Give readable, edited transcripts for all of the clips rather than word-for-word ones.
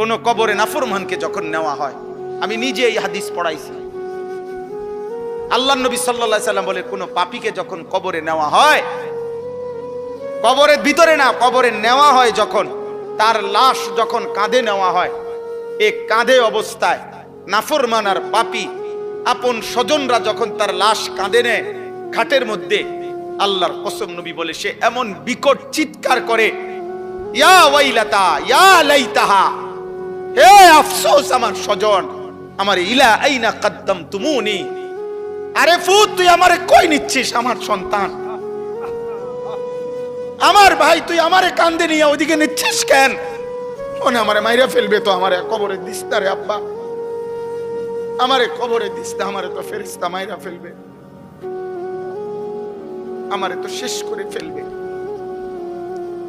কোন কবরে নাফরমানকে যখন নেওয়া হয়, আমি নিজে এই হাদিস পড়াইছি, আল্লাহর নবী সাল্লাল্লাহু আলাইহি সাল্লাম বলে কোন পাপীকে যখন কবরে নেওয়া হয়, কবরের ভিতরে না, কবরে নেওয়া হয় যখন, তার লাশ যখন কাঁধে নেওয়া হয়, এই কাঁধে অবস্থায় নাফরমান আর পাপী আপন স্বজনরা যখন তার লাশ কাঁধে নেয় খাটের মধ্যে, আল্লাহর কসম নবী বলে সে এমন বিকট চিৎকার করে, ইয়া ওয়াইলাতা ইয়া লাইতাহা, হে আফসোস আমার স্বজন, আমার ইলা আইনা কাদ্দামতুমুনি, আরে ফুত তুই আমারে কই নিচ্ছিস, আমার সন্তান, আমার ভাই, তুই আমারে কান্দে নিয়ে ওদিকে নিচ্ছিস কেন? মনে আমারে মাইরা ফেলবে তো, আমারে কবরে দিস না রে আব্বা, আমারে কবরে দিস না, আমারে তো ফেরেশতা মাইরা ফেলবে, আমারে তো শেষ করে ফেলবে,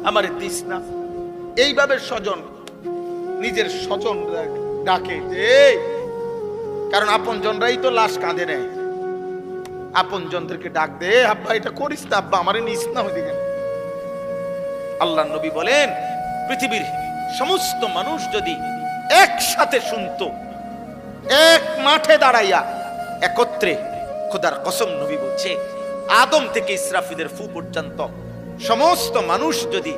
আমারে দিস না। এইভাবে স্বজন নিজের স্বজন ডাকে যে, কারণ আপন জনরাই তো লাশ কাঁধে নেয়, আপন জনদেরকে ডাক দে, আব্বা এটা করিস না, আব্বা আমারে নিস না ওইদিকে। আল্লাহর নবী বলেন পৃথিবীর সমস্ত মানুষ যদি একসাথে শুনতো, এক মাঠে দাঁড়াইয়া একত্রে, খোদার কসম নবী বলছে আদম থেকে ইসরাফিলের ফু পর্যন্ত সমস্ত মানুষ যদি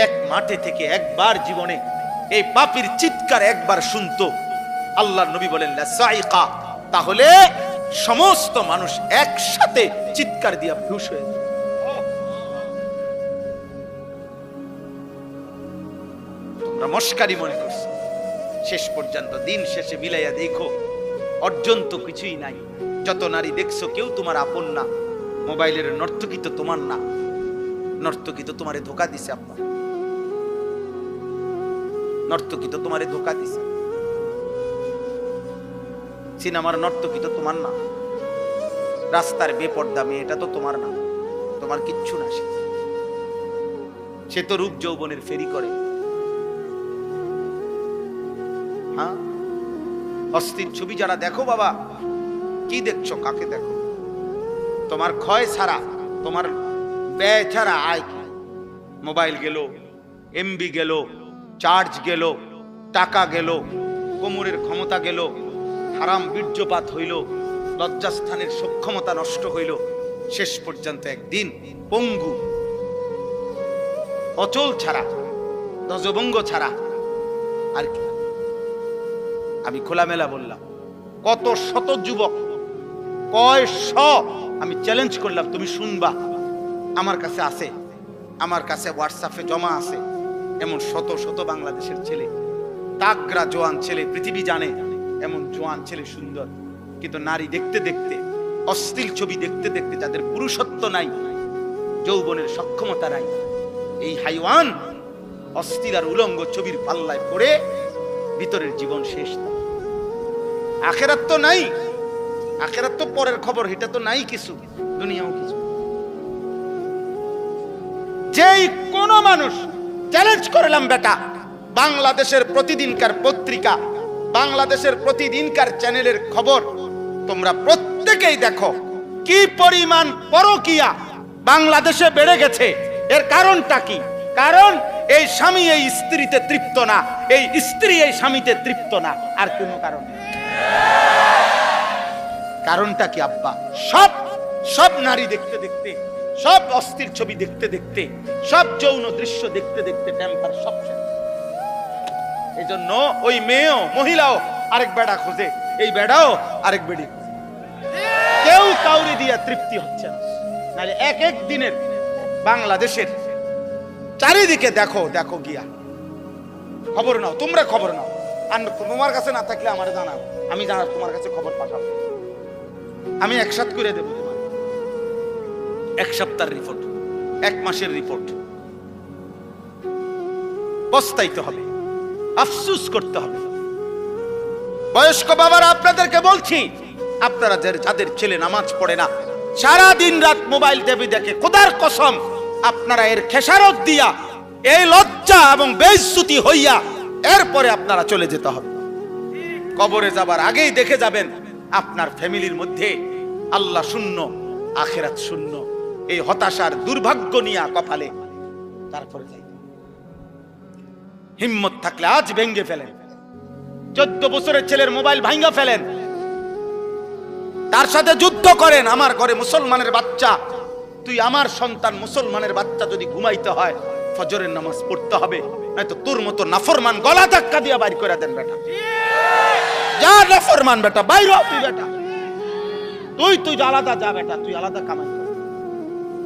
এক মাঠে থেকে একবার জীবনে এই পাপীর চিৎকার একবার শুনতো, আল্লাহর নবী বলেন লাসাইকা, তাহলে সমস্ত মানুষ একসাথে চিৎকার দিয়া বেহুশ হয়ে যাবে। তোমরা মস্কারি মনে করছো, শেষ পর্যন্ত দিন শেষে মিলাইয়া দেখো অর্জন তো কিছুই নাই। যত নারী দেখছো কেউ তোমার আপন না, মোবাইলের নর্তকী তো তোমার না, নর্তকী তো তোমারে ধোকা দিছে, আব্বা নর্তকী তো তোমারে ধোকা দিছে, সিনেমার নর্তকী তো তোমার না, রাস্তার বেপর্দা মেয়েটা তো তোমার না, তোমার কিচ্ছু না, সে তো রূপ যৌবনের ফেরি করে। হ্যাঁ, অস্থির ছবি যারা দেখো বাবা, কি দেখছো, কাকে দেখো? তোমার ক্ষয় ছাড়া, তোমার ব্যয় ছাড়া আয় কি? মোবাইল গেল, এমবি গেল, চার্জ গেল, টাকা গেল, কোমরের ক্ষমতা গেল, হারাম বীর্যপাত হইল, লজ্জাস্থানের সক্ষমতা নষ্ট হইল, শেষ পর্যন্ত একদিন পঙ্গু, অচল ছাড়া, ধ্বজভঙ্গ ছাড়া আর কি? আমি খোলামেলা বললাম, কত শত যুবক, কয় শ, আমি চ্যালেঞ্জ করলাম, তুমি শুনবা, আমার কাছে আছে, আমার কাছে হোয়াটসঅ্যাপে জমা আছে, এমন শত শত বাংলাদেশের ছেলে, তাগড়া জোয়ান ছেলে, পৃথিবী জানে এমন জোয়ান ছেলে সুন্দর, কিন্তু নারী দেখতে দেখতে, অশ্লীল ছবি দেখতে দেখতে যাদের পুরুষত্ব নাই, যৌবনের সক্ষমতা নাই, এই হাইওয়ান অস্থির আর উলঙ্গ ছবির পাল্লায় পড়ে ভিতরের জীবন শেষ। আখেরাত তো নাই, আখেরাত তো পরের খবর, এটা তো নাই কিছু, দুনিয়াও কিছু। যেই কোন মানুষ চ্যালেঞ্জ করলাম বেটা, বাংলাদেশের প্রতিদিনকার পত্রিকা, বাংলাদেশের প্রতিদিনকার চ্যানেলের খবর তোমরা প্রত্যেকেই দেখো, কি পরিমাণ পরকীয়া বাংলাদেশে বেড়ে গেছে। এর কারণটা কি? কারণ এই স্বামী এই স্ত্রীতে তৃপ্ত না, এই স্ত্রী এই স্বামীতে তৃপ্ত না, আর কোনো কারণ নেই। কারণটা কি আব্বা? সব সব নারী দেখতে দেখতে, সব অস্থির ছবি দেখতে দেখতে, সব যৌন দৃশ্য দেখতে দেখতে টেম্পার সব শেষ। এই জন্য ওই মেয়েও, মহিলাও আরেক বেড়া খোঁজে, এই বেড়াও আরেক বেড়ি খোঁজে, কেউ কাউরি দিয়া তৃপ্তি হচ্ছে না। নাহলে এক এক দিনের বাংলাদেশের চারিদিকে দেখো, দেখো গিয়া খবর নাও, তোমরা খবর নাও, আর তোমার কাছে না থাকলে আমারে জানাও, আমি জানা তোমার কাছে খবর পাঠাবো, আমি একসাথ করে দেবো তোমার, এক সপ্তাহের রিপোর্ট, এক মাসের রিপোর্ট। পস্তাইতে হবে, আফসোস করতে হবে। বয়স্ক বাবারা আপনাদেরকে বলছি, আপনারা যাদের ছেলে নামাজ পড়ে না, সারা দিন রাত মোবাইল টিভি দেখে, খোদার কসম আপনারা এর খেসারত দিয়া, এই লজ্জা এবং বেইজ্জতি হইয়া এরপরে আপনারা চলে যেতে হবে। কবরে যাবার আগেই দেখে যাবেন আপনার ফ্যামিলির মধ্যে আল্লাহ শূন্য, আখিরাত শূন্য, এই হতাশার দুর্ভাগ্য নিয়ে কপালে, তারপরে যাই। হিম্মত থাকলে আজ ভেঙ্গে ফেলেন। 14 বছরের ছেলের মোবাইল ভাঙ্গা ফেলেন, তার সাথে যুদ্ধ করেন। আমার ঘরে মুসলমানের বাচ্চা, তুই আমার সন্তান মুসলমানের বাচ্চা যদি ঘুমাইতে হয় ফজরের নামাজ পড়তে হবে, নয়তো তোর মতো নাফরমান গলা ধাক্কা দিয়া বাইর করে দেন বেটা। যা নাফরমান বেটা, বাইর হ তুই বেটা, তুই আলাদা যা বেটা, তুই আলাদা কামাই কর।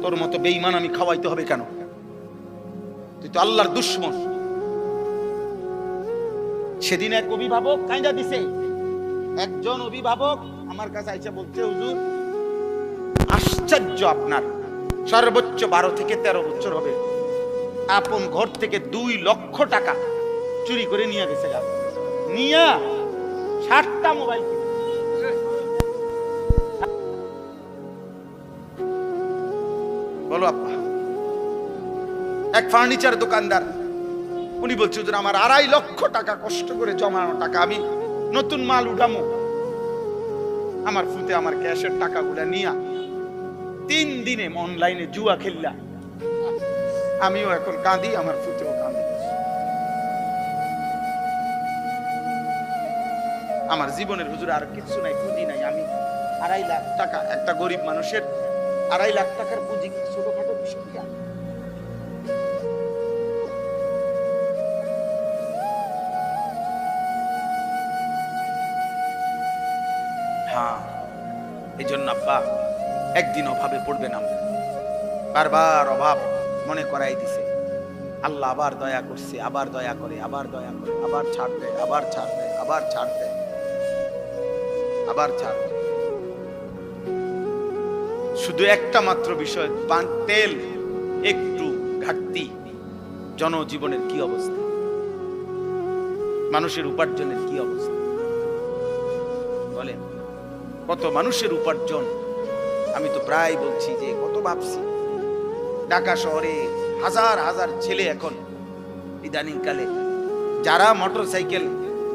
তোর মতো বেঈমান আমি খাওয়াইতে হবে কেন? তুই তো আল্লাহর দুশমন। সেদিন এক অভিভাবক কাইন্দা দিছে, একজন অভিভাবক আমার কাছে আইসা বলছে, হুজুর আশ্চর্য, আপনার সর্বোচ্চ 12 থেকে 13 বছর হবে, আপন ঘর থেকে 2 লক্ষ টাকা চুরি করে নিয়ে গেছে, নিয়া 60টা মোবাইল। বলো আপা, এক ফার্নিচার দোকানদার, উনি বলছে হুজুর আমার 2.5 লক্ষ টাকা কষ্ট করে জমানো টাকা, আমি নতুন মাল উঠামো, আমার ফুতে আমার ক্যাশের টাকাগুলা নিয়া 3 দিনে অনলাইনে জুয়া খেললা। আমিও এখন কাঁদি, আমার ফুতেও কাঁদি। আমার জীবনের হুজুর আর কিছু নাই, পুঁজি নাই। আমি 2.5 লাখ টাকা, একটা গরিব মানুষের 2.5 লাখ টাকার পুঁজি ছোটখাটো বিষয়। হ্যাঁ, এই জন্য আব্বা একদিন অভাবে পড়বে না। বারবার অভাব মনে করাই দিছে। আল্লাহ আবার দয়া করছে, আবার দয়া করে, আবার দয়া করে, আবার ছাড় দেয়, আবার ছাড় দেয়, আবার ছাড় দেয়, আবার ছাড় দেয়। শুধু একটা মাত্র বিষয়, তেল একটু ঘাটতি, জনজীবনের কি অবস্থা, মানুষের উপার্জনের কি অবস্থা বলেন? কত মানুষের উপার্জন, আমি তো প্রায় বলছি যে কত ভাবছি। ঢাকা শহরে হাজার হাজার ছেলে এখন ইদানিং কালে যারা মোটরসাইকেল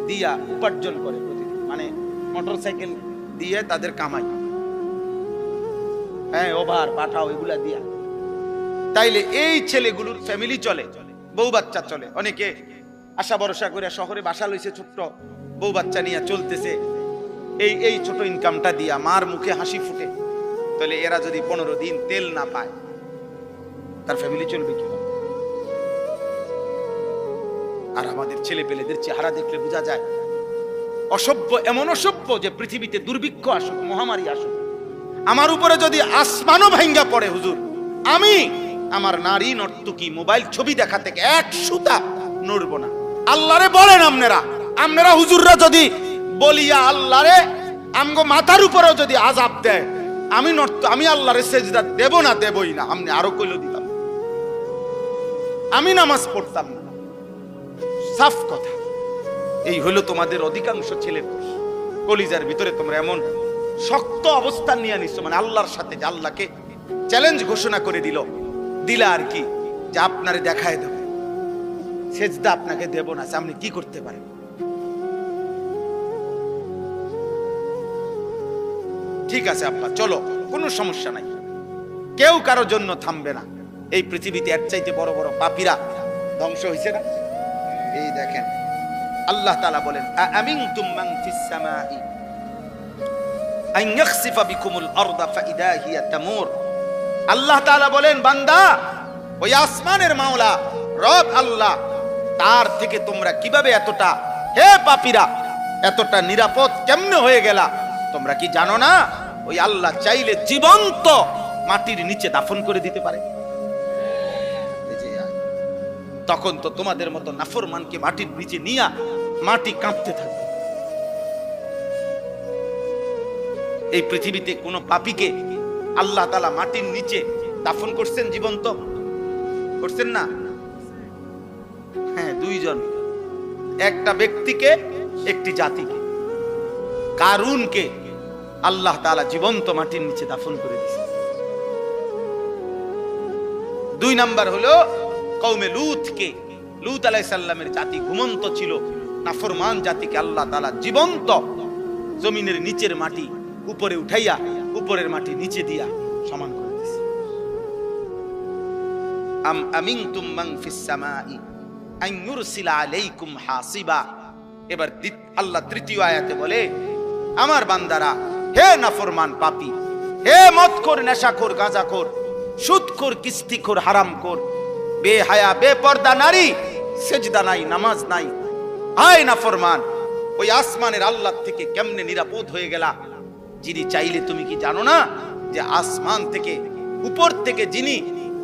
দিয়া উপার্জন করে প্রতিদিন, মানে মোটরসাইকেল দিয়ে তাদের কামাই, হ্যাঁ ওভার পাঠাও এগুলা দিয়া, তাইলে এই ছেলেগুলোর ফ্যামিলি চলে, বউ বাচ্চা চলে। অনেকে আশা ভরসা করে শহরে বাসা লইছে, ছোট্ট বউ বাচ্চা নিয়ে চলতেছে, এই ছোট ইনকামটা দিয়া মার মুখে হাসি ফুটে। তাহলে এরা যদি 15 দিন তেল না পায়, তার ফ্যামিলি চলবে কি? আর আমাদের ছেলে পেলেদের চেহারা দেখলে বোঝা যায় অসভ্য, এমন অসভ্য যে পৃথিবীতে দুর্ভিক্ষ আসুক, মহামারী আসুক, আমার উপরে যদি আসমানও ভাঙ্গা পড়ে হুজুর, আমি আমার নারী নর্তকী মোবাইল ছবি দেখা থেকে 1 সুতা নড়বো না। আল্লাহরে বলেন আপনারা হুজুররা যদি বলিয়া আল্লাহরে আমগো মাথার উপরেও যদি আযাব দেয়, আমি আল্লাহরে সেজদা দেব না, দেবই না। আপনি আরো কইলো দিতাম, আমি নামাজ পড়তাম না। সাফ কথা। এই হলো তোমাদের অধিকাংশ ছেলের কলিজার ভিতরে তোমরা এমন শক্ত অবস্থান নিয়ে নিচ্ছ, মানে আল্লাহর সাথে, যে আল্লাহকে চ্যালেঞ্জ ঘোষণা করে দিলা আর কি, যে আপনারে দেখায় দেব, সেজদা আপনাকে দেব না। আপনি কি করতে পারেন? ঠিক আছে আব্বা, চলো, কোনো সমস্যা নাই, কেউ কারোর জন্য থামবে না। এই পৃথিবীতে এর চাইতে বড় বড় পাপীরা ধ্বংস হয়েছে না? এই দেখেন আল্লাহ তাআলা বলেন, আমিনতুম মান ফিস সামাই আন ইয়াখসিফা বিকুমুল আরদা ফাইদা হিয়া তামুর। আল্লাহ তাআলা বলেন, বান্দা, ওই আসমানের মাওলা রব আল্লাহ, তার থেকে তোমরা কিভাবে এতটা, হে পাপীরা, এতটা নিরাপদ কেমনে হয়ে গেলা? তোমরা কি জানো না ওই আল্লাহ চাইলে জীবন্ত মাটির নিচে দাফন করে দিতে পারে? তখন তো তোমাদের মতো নাফরমানকে মাটির নিচে নিয়া মাটি কাঁপতে থাকবে। এই পৃথিবীতে কোন পাপীকে আল্লাহ তাআলা মাটির নিচে দাফন করছেন? জীবন্ত করছেন না? হ্যাঁ, 2 জন, একটা ব্যক্তিকে, একটি জাতিকে। কারুনকে আল্লাহ তাআলা জীবন্ত মাটির নিচে দাফন করে দিয়েছেন। 2 নাম্বার হলো কওমে লূতকে, লূত আলাইহিস সালামের জাতি ঘুমন্ত ছিল, নাফরমান জাতিকে আল্লাহ তাআলা জীবন্ত জমিনের নিচের মাটি উপরে উঠাইয়া উপরের মাটি নিচে দিয়া সমান করে দিয়েছে। আমিনতুম মান ফিস সামাই আন ইউরসিলা আলাইকুম হাসিবা। এবার আল্লাহ তৃতীয় আয়াতে বলে, আমার বান্দারা, হে নাফরমান পাপী, হে মদখোর, নেশাখোর, গাঁজাখোর, সুদখোর, কিস্তিখোর, হারামখোর, বেহায়া, বেপর্দা নারী, সেজদা নাই, নামাজ নাই, হায় নাফরমান, ওই আসমানের আল্লাহ থেকে কেমনে নিরাপদ হয়ে গেলা? যিনি চাইলে, তুমি কি জানো না যে আসমান থেকে, উপর থেকে যিনি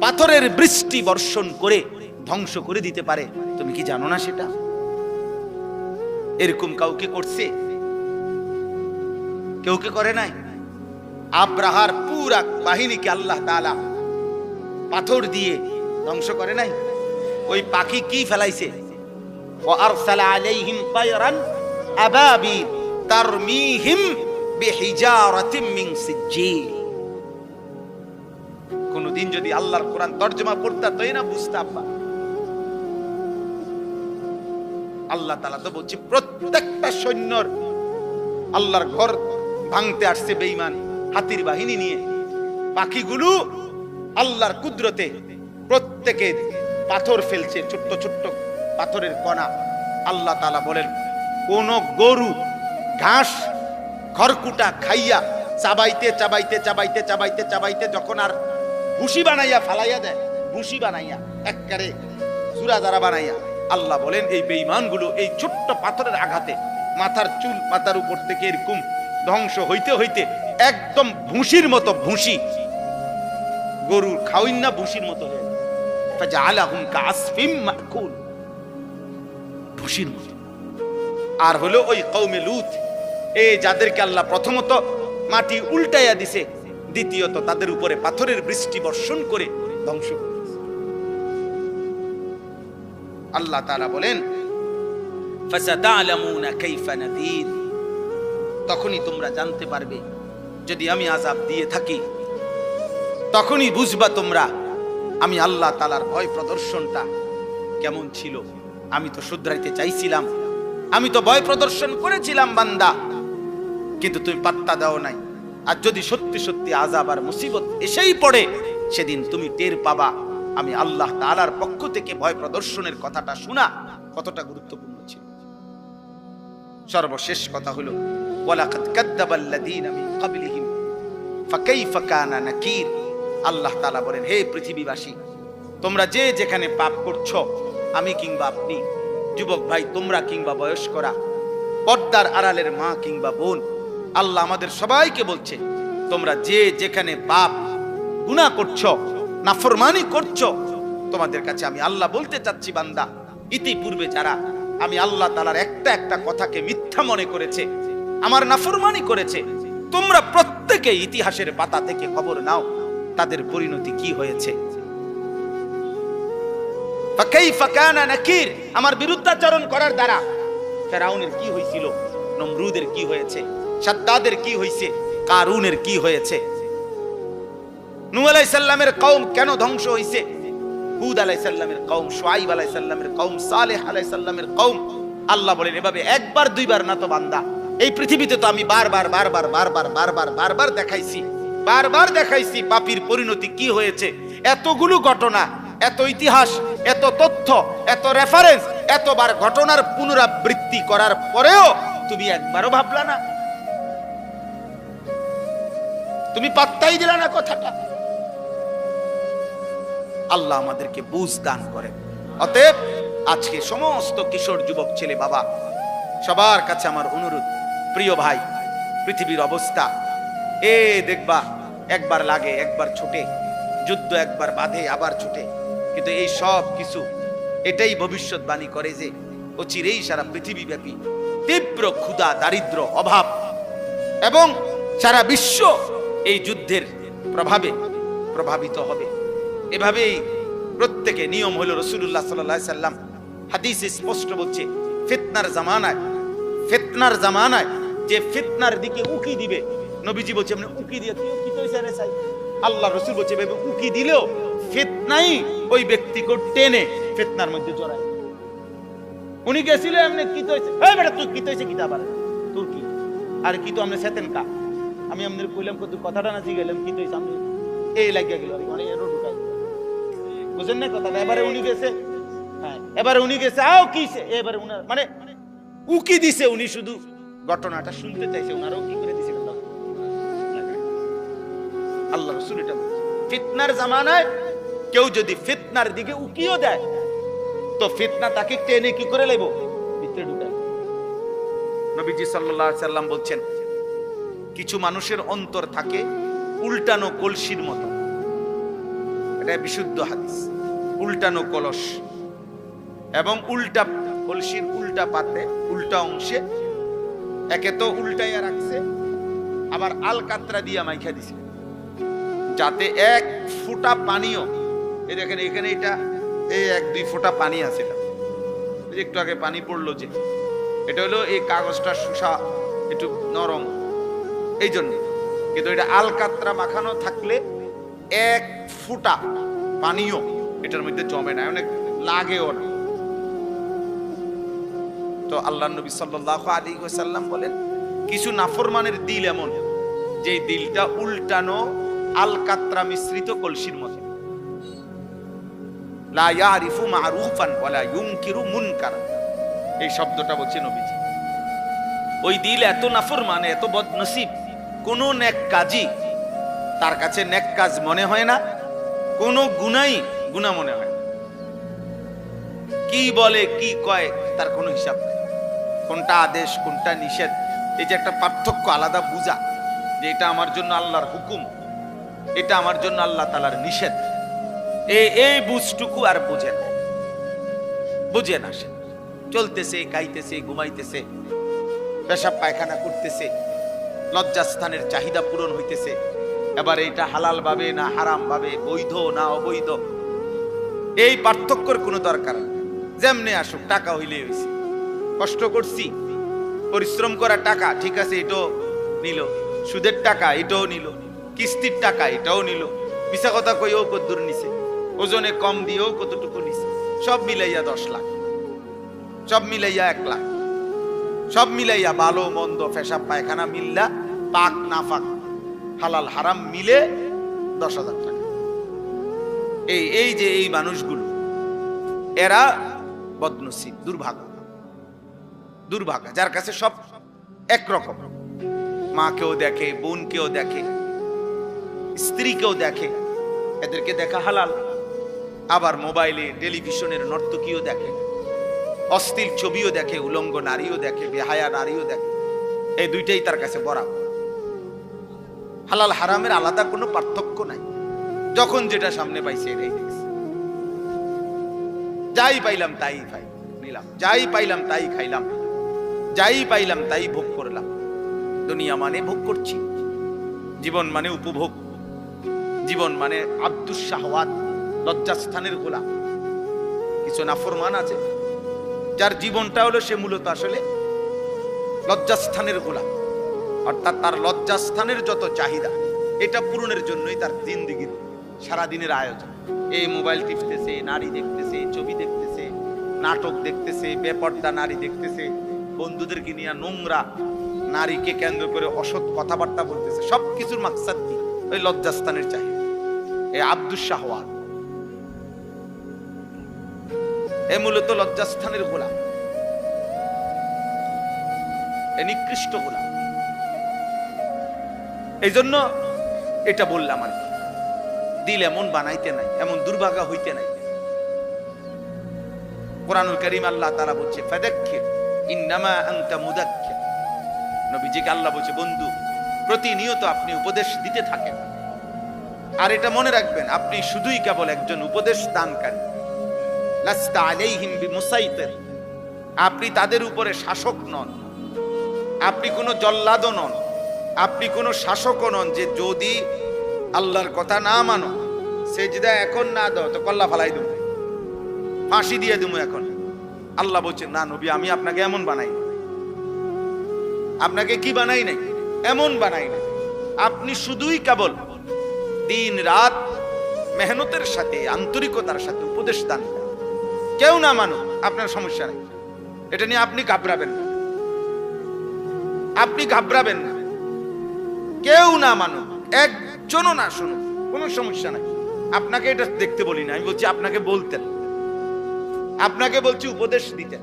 পাথরের বৃষ্টি বর্ষণ করে ধ্বংস করে দিতে পারে? তুমি কি জানো না সেটা? এরকম কাউকে করছে? কেউ কে করে নাই? আব্রাহার পুরা বাহিনীকে আল্লাহ তাআলা পাথর দিয়ে ধ্বংস করে নাই? ওই পাখি কি ফেলাইছে? ওয়া আরসালা আলাইহিম তায়রান আবাবিল তারমিহিম বিহিজারাতিম মিন সিজ্জিল। কোনদিন যদি আল্লাহর কোরআন তরজমা পড়তা তাই না বুঝতাম। আল্লাহ তাআলা তো বলছে প্রত্যেকটা সৈন্যর আল্লাহর ঘর ভাঙতে আসছে বেঈমান হাতির বাহিনী নিয়ে। পাখিগুলো আল্লাহর কুদরতে প্রত্যেকে পাথর ফেলছে, ছোট্ট ছোট্ট পাথরের কণা। আল্লাহ তাআলা বলেন, কোন গরু ঘাস খড়কুটা খাইয়া চাবাইতে চাবাইতে চাবাইতে চাবাইতে চাবাইতে যখন আর ভুসি বানাইয়া ফালাইয়া দেয়, ভুসি বানাইয়া একবারে জুরা দ্বারা বানাইয়া, আল্লাহ বলেন এই বেঈমানগুলো এই ছোট্ট পাথরের আঘাতে মাথার চুল মাথার উপর থেকে এরকম ধ্বংস হইতে হইতে একদম ভুসির মতো, ভুসি গরুর খাওয়াইন না, ভুসির মতো হয়ে ফাজআলাহুম কাআসফিম মাকুল, ভুসির মতো। আর হলো ওই কওমে লূত, এই যাদেরকে আল্লাহ প্রথমত মাটি উল্টাইয়া দিছে, দ্বিতীয়ত তাদের উপরে পাথরের বৃষ্টি বর্ষণ করে ধ্বংস করেছে। আল্লাহ তাআলা বলেন, ফাসাতা'লামুনা কাইফা নাযীর, তখনই তোমরা জানতে পারবে যদি আমি আযাব দিয়ে থাকি, তখনই বুঝবা তোমরা আমি আল্লাহ তাআলার ভয় প্রদর্শনটা কেমন ছিল। আমি তো শুধরাইতে চাইছিলাম, আমি তো ভয় প্রদর্শন করেছিলাম বান্দা, কিন্তু তুমি পাত্তা দাও নাই। আর যদি সত্যি সত্যি আযাব আর মুসিবত এসেই পড়ে, সেদিন তুমি টের পাবা আমি আল্লাহ তাআলার পক্ষ থেকে ভয় প্রদর্শনের কথাটা শোনা কতটা গুরুত্বপূর্ণ ছিল। সর্বশেষ কথা হলো, ওয়ালাকাদ কাযযাবাল্লাযীনা মিন ক্বাবলিহিম ফাকাইফা কানা নাকির। আল্লাহ তাআলা বলেন, হে পৃথিবীবাসী, তোমরা যে যেখানে পাপ করছো, আমি কিংবা আপনি, যুবক ভাই তোমরা কিংবা বয়স্করা, পর্দার আড়ালের মা কিংবা বোন, আল্লাহ আমাদের সবাইকে বলছে, তোমরা যে যেখানে পাপ গুনাহ করছো, নাফরমানি করছো, তোমাদের কাছে আমি আল্লাহ বলতে চাচ্ছি বান্দা, ইতিপূর্বে যারা আমি আল্লাহ তাআলার একটা একটা কথাকে মিথ্যা মনে করেছে, আমার নাফরমানি করেছে, তোমরা প্রত্যেকে ইতিহাসের পাতা থেকে খবর নাও তাদের পরিণতি কি হয়েছে। ফাকাইফা কানা নাকির, আমার বিরুদ্ধাচরণ করার দ্বারা ফেরাউনের কি হয়েছিল, নমরুদের কি হয়েছে, শাদ্দাদের কি হয়েছে, কারুনের কি হয়েছে, নূহ আলাইহিস সালামের কওম কেন ধ্বংস হয়েছে, হুদ আলাইহিস সালামের কওম, শুআইব আলাইহিস সালামের কওম, সালেহ আলাইহিস সালামের কওম। আল্লাহ বলেন, এভাবে একবার দুইবার না তো বান্দা, এই পৃথিবীতে তো আমি বারবার বারবার বারবার বারবার বারবার দেখাইছি, বারবার দেখাইছি পাপীর পরিণতি কি হয়েছে। এতগুলো ঘটনা, এত ইতিহাস, এত তথ্য, এত রেফারেন্স, এতবার ঘটনার পুনরাবৃত্তি করার পরেও তুমি একবারও ভাবলা না, তুমি পাত্তাই দিলা না কথাটা। আল্লাহ আমাদেরকে বুঝ দান করেন। অতএব আজকে সমস্ত কিশোর যুবক ছেলে বাবা সবার কাছে আমার অনুরোধ, প্রিয় ভাই, পৃথিবীর অবস্থা এ দেখবা একবার লাগে একবার ছুটে, যুদ্ধ একবার বাঁধে আবার ছুটে, কিন্তু এই সব কিছু এটাই ভবিষ্যৎবাণী করে যে অচিরেই সারা পৃথিবীব্যাপী তীব্র ক্ষুধা, দারিদ্র, অভাব এবং সারা বিশ্ব এই যুদ্ধের প্রভাবে প্রভাবিত হবে। এভাবেই প্রত্যেকে নিয়ম হলো, রাসূলুল্লাহ সাল্লাল্লাহু আলাইহি সাল্লাম হাদিসে স্পষ্ট বলছে, ফিতনার জামানায় যে ফিতনার দিকে উকি দিবে, নবীজি বলছে মানে উকি দিয়ে কি হইছে রে সাই, আল্লাহ রাসূল বলছে ভাবে উকি দিলেও ফিতনাই ওই ব্যক্তিকে টেনে ফিতনার মধ্যে জড়ায়। উনি গেছিল এমনি কি হইছে, এই বেটা তুই কি হইছে কিতা পারে তোর কি, আর কি তো আমরা সেতেন কা, আমি আমাদের কইলাম কত কথাটা না জিগাইলাম কি হইছে, আমি এই লাগিয়া গেল মানে এরো ঢুকাই, বুঝেন না কথাটা। এবারে উনি গেছে, হ্যাঁ এবার উনি গেছে আও কিছে, এবার উনার মানে উকি দিছে, উনি শুধু ঘটনাটা শুনতে চাইছে, উনারও কি করে দিছে আল্লাহ রাসূল। এটা ফিতনার জামানায় কেউ যদি ফিতনার দিকে উকিও দেয় তো ফিতনা তাকে টেনে কি করে লাইব, ভিতরে ঢুকায়। নবীজি সাল্লাল্লাহু আলাইহি সাল্লাম বলছেন, কিছু মানুষের অন্তর থাকে উল্টানো কলসির মতো। এটা বিশুদ্ধ হাদিস। উল্টানো কলস এবং উল্টা কলসির উল্টা পাতে উল্টা অংশে একে তো উল্টাইয়া রাখছে, আবার আলকাতরা দিয়া মাইখা দিছে, যাতে এক ফোঁটা পানিও, এই দেখেন এখানে এটা এই 1-2 ফোঁটা পানি আছে, একটু আগে পানি পড়লো যে, এটা হলো এই কাগজটা শুষা একটু নরম এই জন্য, কিন্তু এটা আলকাতরা মাখানো থাকলে এক ফোঁটা পানিও এটার মধ্যে জমে না, অনেক লাগেও না। তো আল্লাহ নবী সাল্লাল্লাহু আলাইহি ওয়াসাল্লাম বলেন, কিছু নাফরমানের দিল এমন যে দিলটা উল্টানো আলকাতরা মিশ্রিত কলসির মতো। লা ইয়ারিফু মারুফান ওয়ালা ইউনকিরু মুনকার, এই শব্দটা বলছে নবীজি। ওই দিল এত নাফরমান, এত বদনসিব, কোন নেক কাজই তার কাছে নেক কাজ মনে হয় না, কোন গুনাই গুনাহ মনে হয় না, কি বলে কি কয় তার কোনো হিসাব নেই, কোনটা আদেশ কোনটা নিষেধ, এই যে একটা পার্থক্য আলাদা বুঝা, যে এটা আমার জন্য আল্লাহর হুকুম, এটা আমার জন্য আল্লাহ তাআলার নিষেধ, এই বুঝটুকু আর বুঝে না। সে চলতেছে, খাইতেছে, ঘুমাইতেছে, পেশাব পায়খানা করতেছে, লজ্জাস্থানের চাহিদা পূরণ হইতেছে, এবার এটা হালাল ভাবে না হারাম ভাবে, বৈধ না অবৈধ, এই পার্থক্যের কোনো দরকার নেই। যেমনে আসুক, টাকা হইলে হইছে, কষ্ট করছি, পরিশ্রম করা টাকা, ঠিক আছে, এটাও নিল, সুদের টাকা এটাও নিল, কিস্তির টাকা এটাও নিল, মিছা কথা কইও কতদূর নিছে, ওজনে কম দিয়েও কতটুকু নিছে, সব মিলাইয়া 10 লাখ, সব মিলাইয়া 1 লাখ, সব মিলাইয়া ভালো মন্দ পেশাব পায়খানা মিল্লা, পাক নাফাক হালাল হারাম মিলে 10,000 টাকা। এই যে এই মানুষগুলো, এরা বদনসিব, দুর্ভাগা, যার কাছে সব একরকম, মাকেও দেখে, বোনকেও দেখে, স্ত্রীকেও দেখে, এদেরকে দেখা হালাল, আবার মোবাইলে টেলিভিশনের নর্তকীও দেখে, অশ্লীল ছবিও দেখে, উলঙ্গ নারীও দেখে, বেহায়া নারীও দেখে, এই দুইটাই তার কাছে বরাবর। হালাল হারামের আলাদা কোনো পার্থক্য নাই, যখন যেটা সামনে পাইছে এটাই দেখছে, যাই পাইলাম তাই নিলাম, যাই পাইলাম তাই খাইলাম, যাই পাইলাম তাই ভোগ করলাম। দুনিয়া মানে ভোগ করছি, জীবন মানে উপভোগ, জীবন মানে আব্দুস শাহওয়াত, লজ্জাস্থানের গোলাম। কিছু নাফরমান আছে যার জীবনটা হলো সে মূলত আসলে লজ্জাস্থানের গোলাম, অর্থাৎ তার লজ্জাস্থানের যত চাহিদা এটা পূরণের জন্যই তার জিন্দেগির সারাদিনের আয়োজন। এই মোবাইল টিপতেছে, নারী দেখতেছে, ছবি দেখতেছে, নাটক দেখতেছে, বেপর্দা নারী দেখতেছে, বন্ধুদেরকে নিয়ে নোংরা নারীকে কেন্দ্র করে অসৎ কথাবার্তা বলতেছে, সবকিছুর মাকসাদ কি? ওই লজ্জাস্থানের চাহিদা। এই আব্দুস শাহওয়াত, এ মূলত লজ্জাস্থানের গোলাম, এ নিকৃষ্ট গোলাম। এই জন্য এটা বললাম আর কি, দিল এমন বানাইতে নাই, এমন দুর্ভাগা হইতে নাই। কুরআনুল কারীম আল্লাহ তাআলা বলছে, ফাযাক্কির ইন্নামা আনতা মুযাক্কির। নবীজিকে আল্লাহ বলছে, বন্ধু প্রতিনিয়ত আপনি উপদেশ দিতে থাকেন, আর এটা মনে রাখবেন আপনি শুধুই কেবল একজন উপদেশ দানকারী। লাস্তা আলাইহিম বিমুসাইতির, আপনি তাদের উপরে শাসক নন, আপনি কোনো জল্লাদও নন, আপনি কোনো শাসকও নন যে যদি আল্লাহর কথা না মানো, সেজদা এখন না দাও তো কল্লা ফালাই দেবো, ফাঁসি দিয়ে দেবো এখন। আল্লাহ বলছেন, না নবী, আমি আপনাকে এমন বানাই, আপনাকে কি বানাই নাই, এমন বানাই নাই। আপনি শুধুই কেবল দিন রাত মেহনতের সাথে, আন্তরিকতার সাথে উপদেশ দান। কেউ না মানুক, আপনার সমস্যা নাই, এটা নিয়ে আপনি ঘাবড়াবেন না, আপনি ঘাবড়াবেন না। কেউ না মানুক, একজনও না শুনুক, কোনো সমস্যা নাই। আপনাকে এটা দেখতে বলি না, আমি বলছি আপনাকে বলতেন। আপনাকে বলছি উপদেশ দিতে,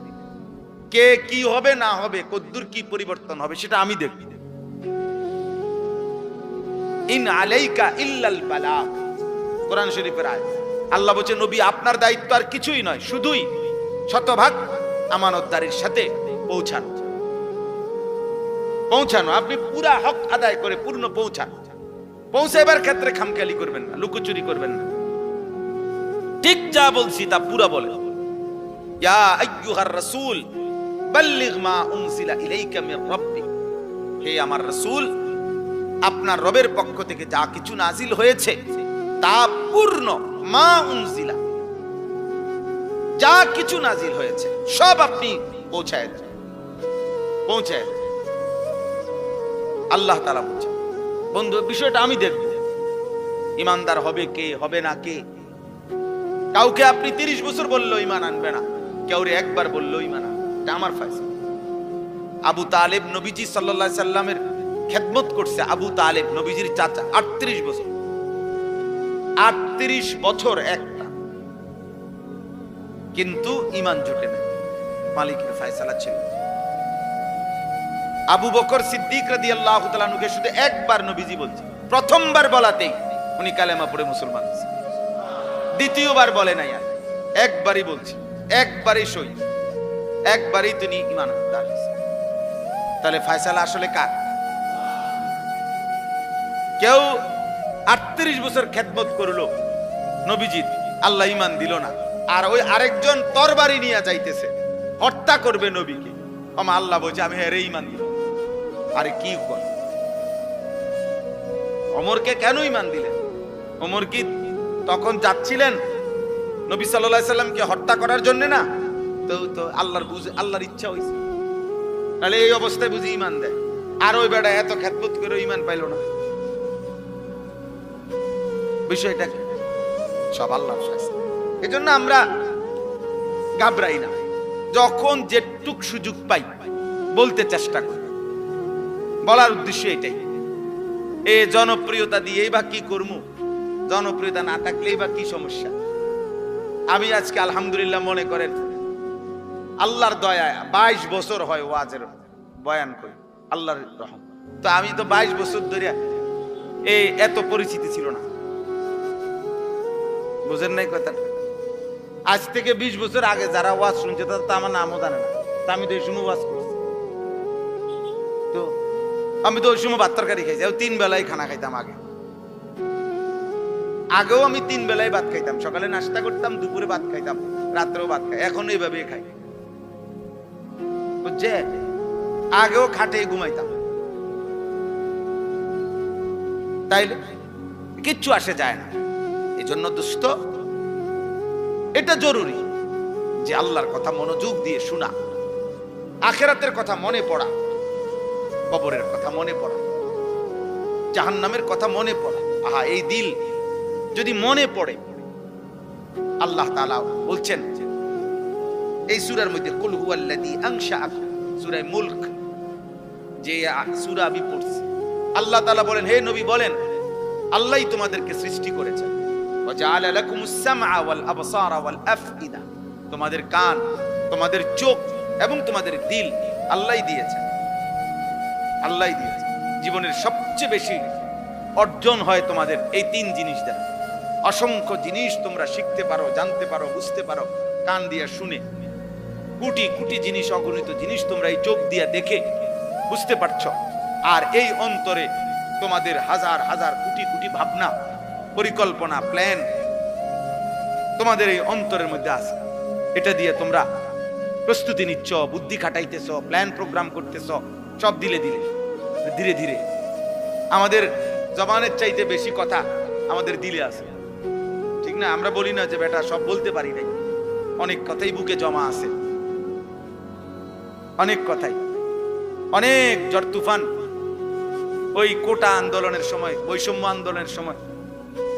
কে কি হবে না হবে, কদ্দুর কি পরিবর্তন হবে সেটা আমি দেখব। ইন আলাইকা ইল্লাল বালাগ, কোরআন শরীফের আয়াত। আল্লাহ বলছে নবী আপনার দায়িত্ব আর কিছুই নয়, শুধুই শতভাগ আমানতদারির সাথে পৌঁছানো। আপনি পুরা হক আদায় করে পূর্ণ পৌঁছাইবার ক্ষেত্রে খামখেয়ালি করবেন না, লুকোচুরি করবেন না, ঠিক যা বলছি তা পুরা বলেন। ইয়া আইয়ুহার রাসূল বাল্লিগ মা উনজিলা ইলাইকা মির রাব্বিক, হে আমার রাসূল আপনার রবের পক্ষ থেকে যা কিছু নাজিল হয়েছে তা পূর্ণ, মা উনজিলা যা কিছু নাজিল হয়েছে সব আপনি পৌঁছায় দেন। আল্লাহ তাআলা বলছেন বন্ধু বিষয়টা আমি দেখব, ইমানদার হবে কে হবে না কে। কাউকে আপনি 30 বছর বললেও ইমান আনবে না, কাউরে একবার বললেও ইমান আনবে, এটা আমার ফয়সালা। আবু তালেব নবীজি সাল্লাল্লাহু আলাইহি সাল্লামের খেদমত করছে, আবু তালেব নবীজির চাচা, 38 বছর, 38 বছর একটা, কিন্তু ইমান জোটে না, মালিকের ফয়সালা ছিল। আবু বকর সিদ্দিক রাদিয়াল্লাহু তাআলা আনহুকে শুধু একবার নবীজি বলছে, প্রথমবার বলাতেই উনি কালেমা পড়ে মুসলমান হয়েছে, দ্বিতীয়বার বলে নাই, একবারই বলছে, একবারই সই, একবারই তিনি ঈমান আনতার। তাহলে ফয়সালা আসলে কার? কেউ 38 বছর খেদমত করলো নবীজির, আল্লাহ ঈমান দিল না, আর ওই আরেকজন তরবারি নিয়ে যাইতেছে হত্যা করবে নবীকে, আল্লাহ বলছে আমি হেরে ঈমান দিলাম। আরে কি কর, ওমরকে কেন ঈমান দিলেন? ওমর কি তখন যাচ্ছিলেন নবী সাল্লাল্লাহু আলাইহি সাল্লামকে হত্যা করার জন্য না? তো আল্লাহর ইচ্ছা হইছে, তাহলে এই অবস্থায় বুঝি ঈমান দেয়। আর ওই বেটা এত খেদমত করে ঈমান পাইল না, বিষয়টা কি? সব আল্লাহর ফয়সালা। এজন্য আমরা ঘাবড়াই না, যখন যেটুক সুযোগ পাই বলতে চেষ্টা করি। বলার উদ্দেশ্য এটাই, এ জনপ্রিয়তা দিয়েই বা কি করবো, জনপ্রিয়তা না থাকলেই বা কি সমস্যা। আমি আজকে আলহামদুলিল্লাহ মনে করেন আল্লাহর দয়ায় 22 বছর হয় ওয়াজের বয়ান করি, আল্লাহর রহম। তো আমি তো 22 বছর ধরে এই এত পরিচিতি ছিল না, বুঝেন নাই কথা। আজ থেকে 20 বছর আগে যারা ওয়াজ শুনছে তারা তো আমার নামও জানে না, তা আমি তো এই সময় ওয়াজ করছি। তো আমি তো ওই সময় ভাত তরকারি খাইছি, 3 বেলায় খানা খাইতাম। আগেও আমি 3 বেলায় ভাত খাইতাম, সকালে নাস্তা করতাম, দুপুরে ভাত খাইতাম, রাত্রেও ভাত খাই, এখন এইভাবে খাই, বুঝছে? আগেও খাটে ঘুমাইতাম, তাইলে কিচ্ছু আসে যায় না। এই জন্য দোস্ত এটা জরুরি যে আল্লাহর কথা মনোযোগ দিয়ে শোনা, আখিরাতের কথা মনে পড়া, কবরের কথা মনে পড়া, জাহান্নামের কথা মনে পড়া। আহা, এই দিল যদি মনে পড়ে, আল্লাহ তাআলা বলছেন এই সূরার মধ্যে, কুল হুয়াল্লাযী আনশাআকুম, সূরা মুলক যে সূরা আমি পড়ছি, আল্লাহ তাআলা বলেন, হে নবী বলেন আল্লাহই তোমাদেরকে সৃষ্টি করেছেন। ওয়া জাআলা লাকুমুস সামআ ওয়াল আবসারা ওয়াল আফইদা, তোমাদের কান, তোমাদের চোখ এবং তোমাদের দিল আল্লাহই দিয়েছেন, আল্লাহই দিয়েছেন। জীবনের সবচেয়ে বেশি অর্জন হয় তোমাদের এই 3 জিনিস দ্বারা। অসংখ্য জিনিস তোমরা শিখতে পারো, জানতে পারো, বুঝতে পারো কান দিয়ে শুনে। কোটি কোটি জিনিস, অগণিত জিনিস তোমরা এই চোখ দিয়ে দেখে বুঝতে পারছো। আর এই অন্তরে তোমাদের হাজার হাজার কোটি কোটি ভাবনা, পরিকল্পনা, প্ল্যান তোমাদের এই অন্তরের মধ্যে আছে। এটা দিয়ে তোমরা প্রস্তুতি নিচ্ছ, বুদ্ধি খাটাইতেছ, প্ল্যান প্রোগ্রাম করতেছ, সব দিলে দিলে ধীরে ধীরে। আমাদের জবানের চাইতে বেশি কথা আমাদের দিলে আছে, ঠিক না? আমরা বলি না যে বেটা সব বলতে পারি নাই, অনেক কথাই বুকে জমা আছে, অনেক কথাই, অনেক ঝড় তুফান। ওই কোটা আন্দোলনের সময়, বৈষম্য আন্দোলনের সময়,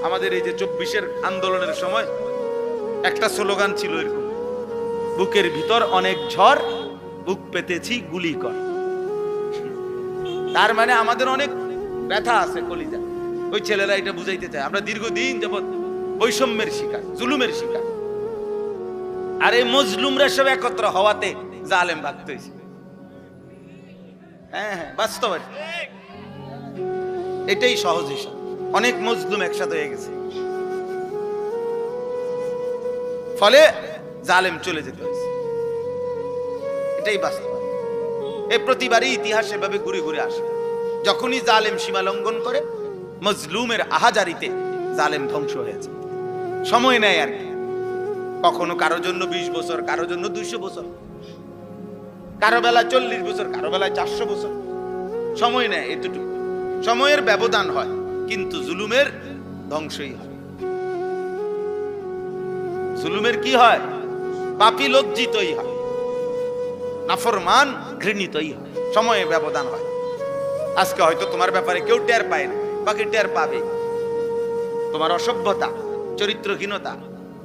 আমাদের এই যে 24-এর আন্দোলনের সময় একটা স্লোগান ছিল এরকম, বুকের ভিতর অনেক ঝড়, বুক পেতেছি গুলি কর। তার মানে আমাদের অনেক ব্যথা আছে কলিজা। ওই ছেলেরা এটা বুঝাইতে চায় আমরা দীর্ঘদিন যাবৎ বৈষম্যের শিকার, জুলুমের শিকার। আর এই মজলুমরা সব একত্র হওয়াতে জালেম ভাগতে হয়েছে। হ্যাঁ, বাস্তব, এটাই সহজ হিসাব। অনেক মজলুম একসাথে হয়ে গেছে, ফলে জালেম চলে যেতে হয়েছে। এটাই বাস্তব। এই প্রতিবারই ইতিহাস এভাবে ঘুরে ঘুরে আসে। যখনই জালেম সীমা লঙ্ঘন করে, মজলুমের আহাজারিতে জালেম ধ্বংস হয়েছে। সময় নেয় আর কি, কখনো কারো জন্য 20 বছর, কারো জন্য 200 বছর, কারো বেলায় 40 বছর, কারো বেলায় 400 বছর সময় নেয়। এতটুকু সময়ের ব্যবধান হয়, কিন্তু জুলুমের ধ্বংসই হয়। জুলুমের কি হয়? পাপী লজ্জিতই হয়, নাফরমান ঘৃণিতই হয়। সময়ের ব্যবধান হয়। আজকে হয়তো তোমার ব্যাপারে কেউ টের পায় না, বাকি টের পাবে। তোমার অসভ্যতা, চরিত্রহীনতা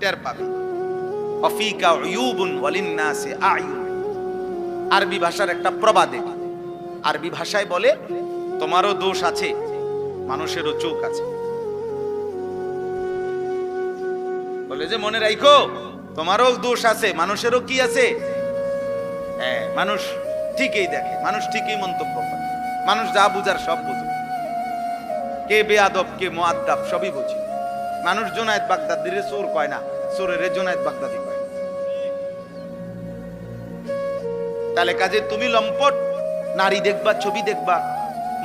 টের পাবে। অফিকা উয়ুবুন ওয়ালিন্নাসি আয়ুন। আরবি ভাষার একটা প্রবাদে, আরবি ভাষায় বলে, তোমারও দোষ আছে, মানুষেরও চোখ আছে। বলে যে মনে রাখো, তোমারও দোষ আছে, মানুষেরও কি আছে? হ্যাঁ, মানুষ ঠিকই দেখে, মানুষ ঠিকই মন্তব্য করে, মানুষ যা বুঝার সব বুঝে। কে বেয়াদব কে মুআদ্দাব সবই বুঝে। মানুষ জুনায়েদ বাগদাদির চোর কয় না, চোরের জুনায়েদ বাগদাদি কয়। তাহলে কাজে তুমি লম্পট নারী দেখবা, ছবি দেখবা,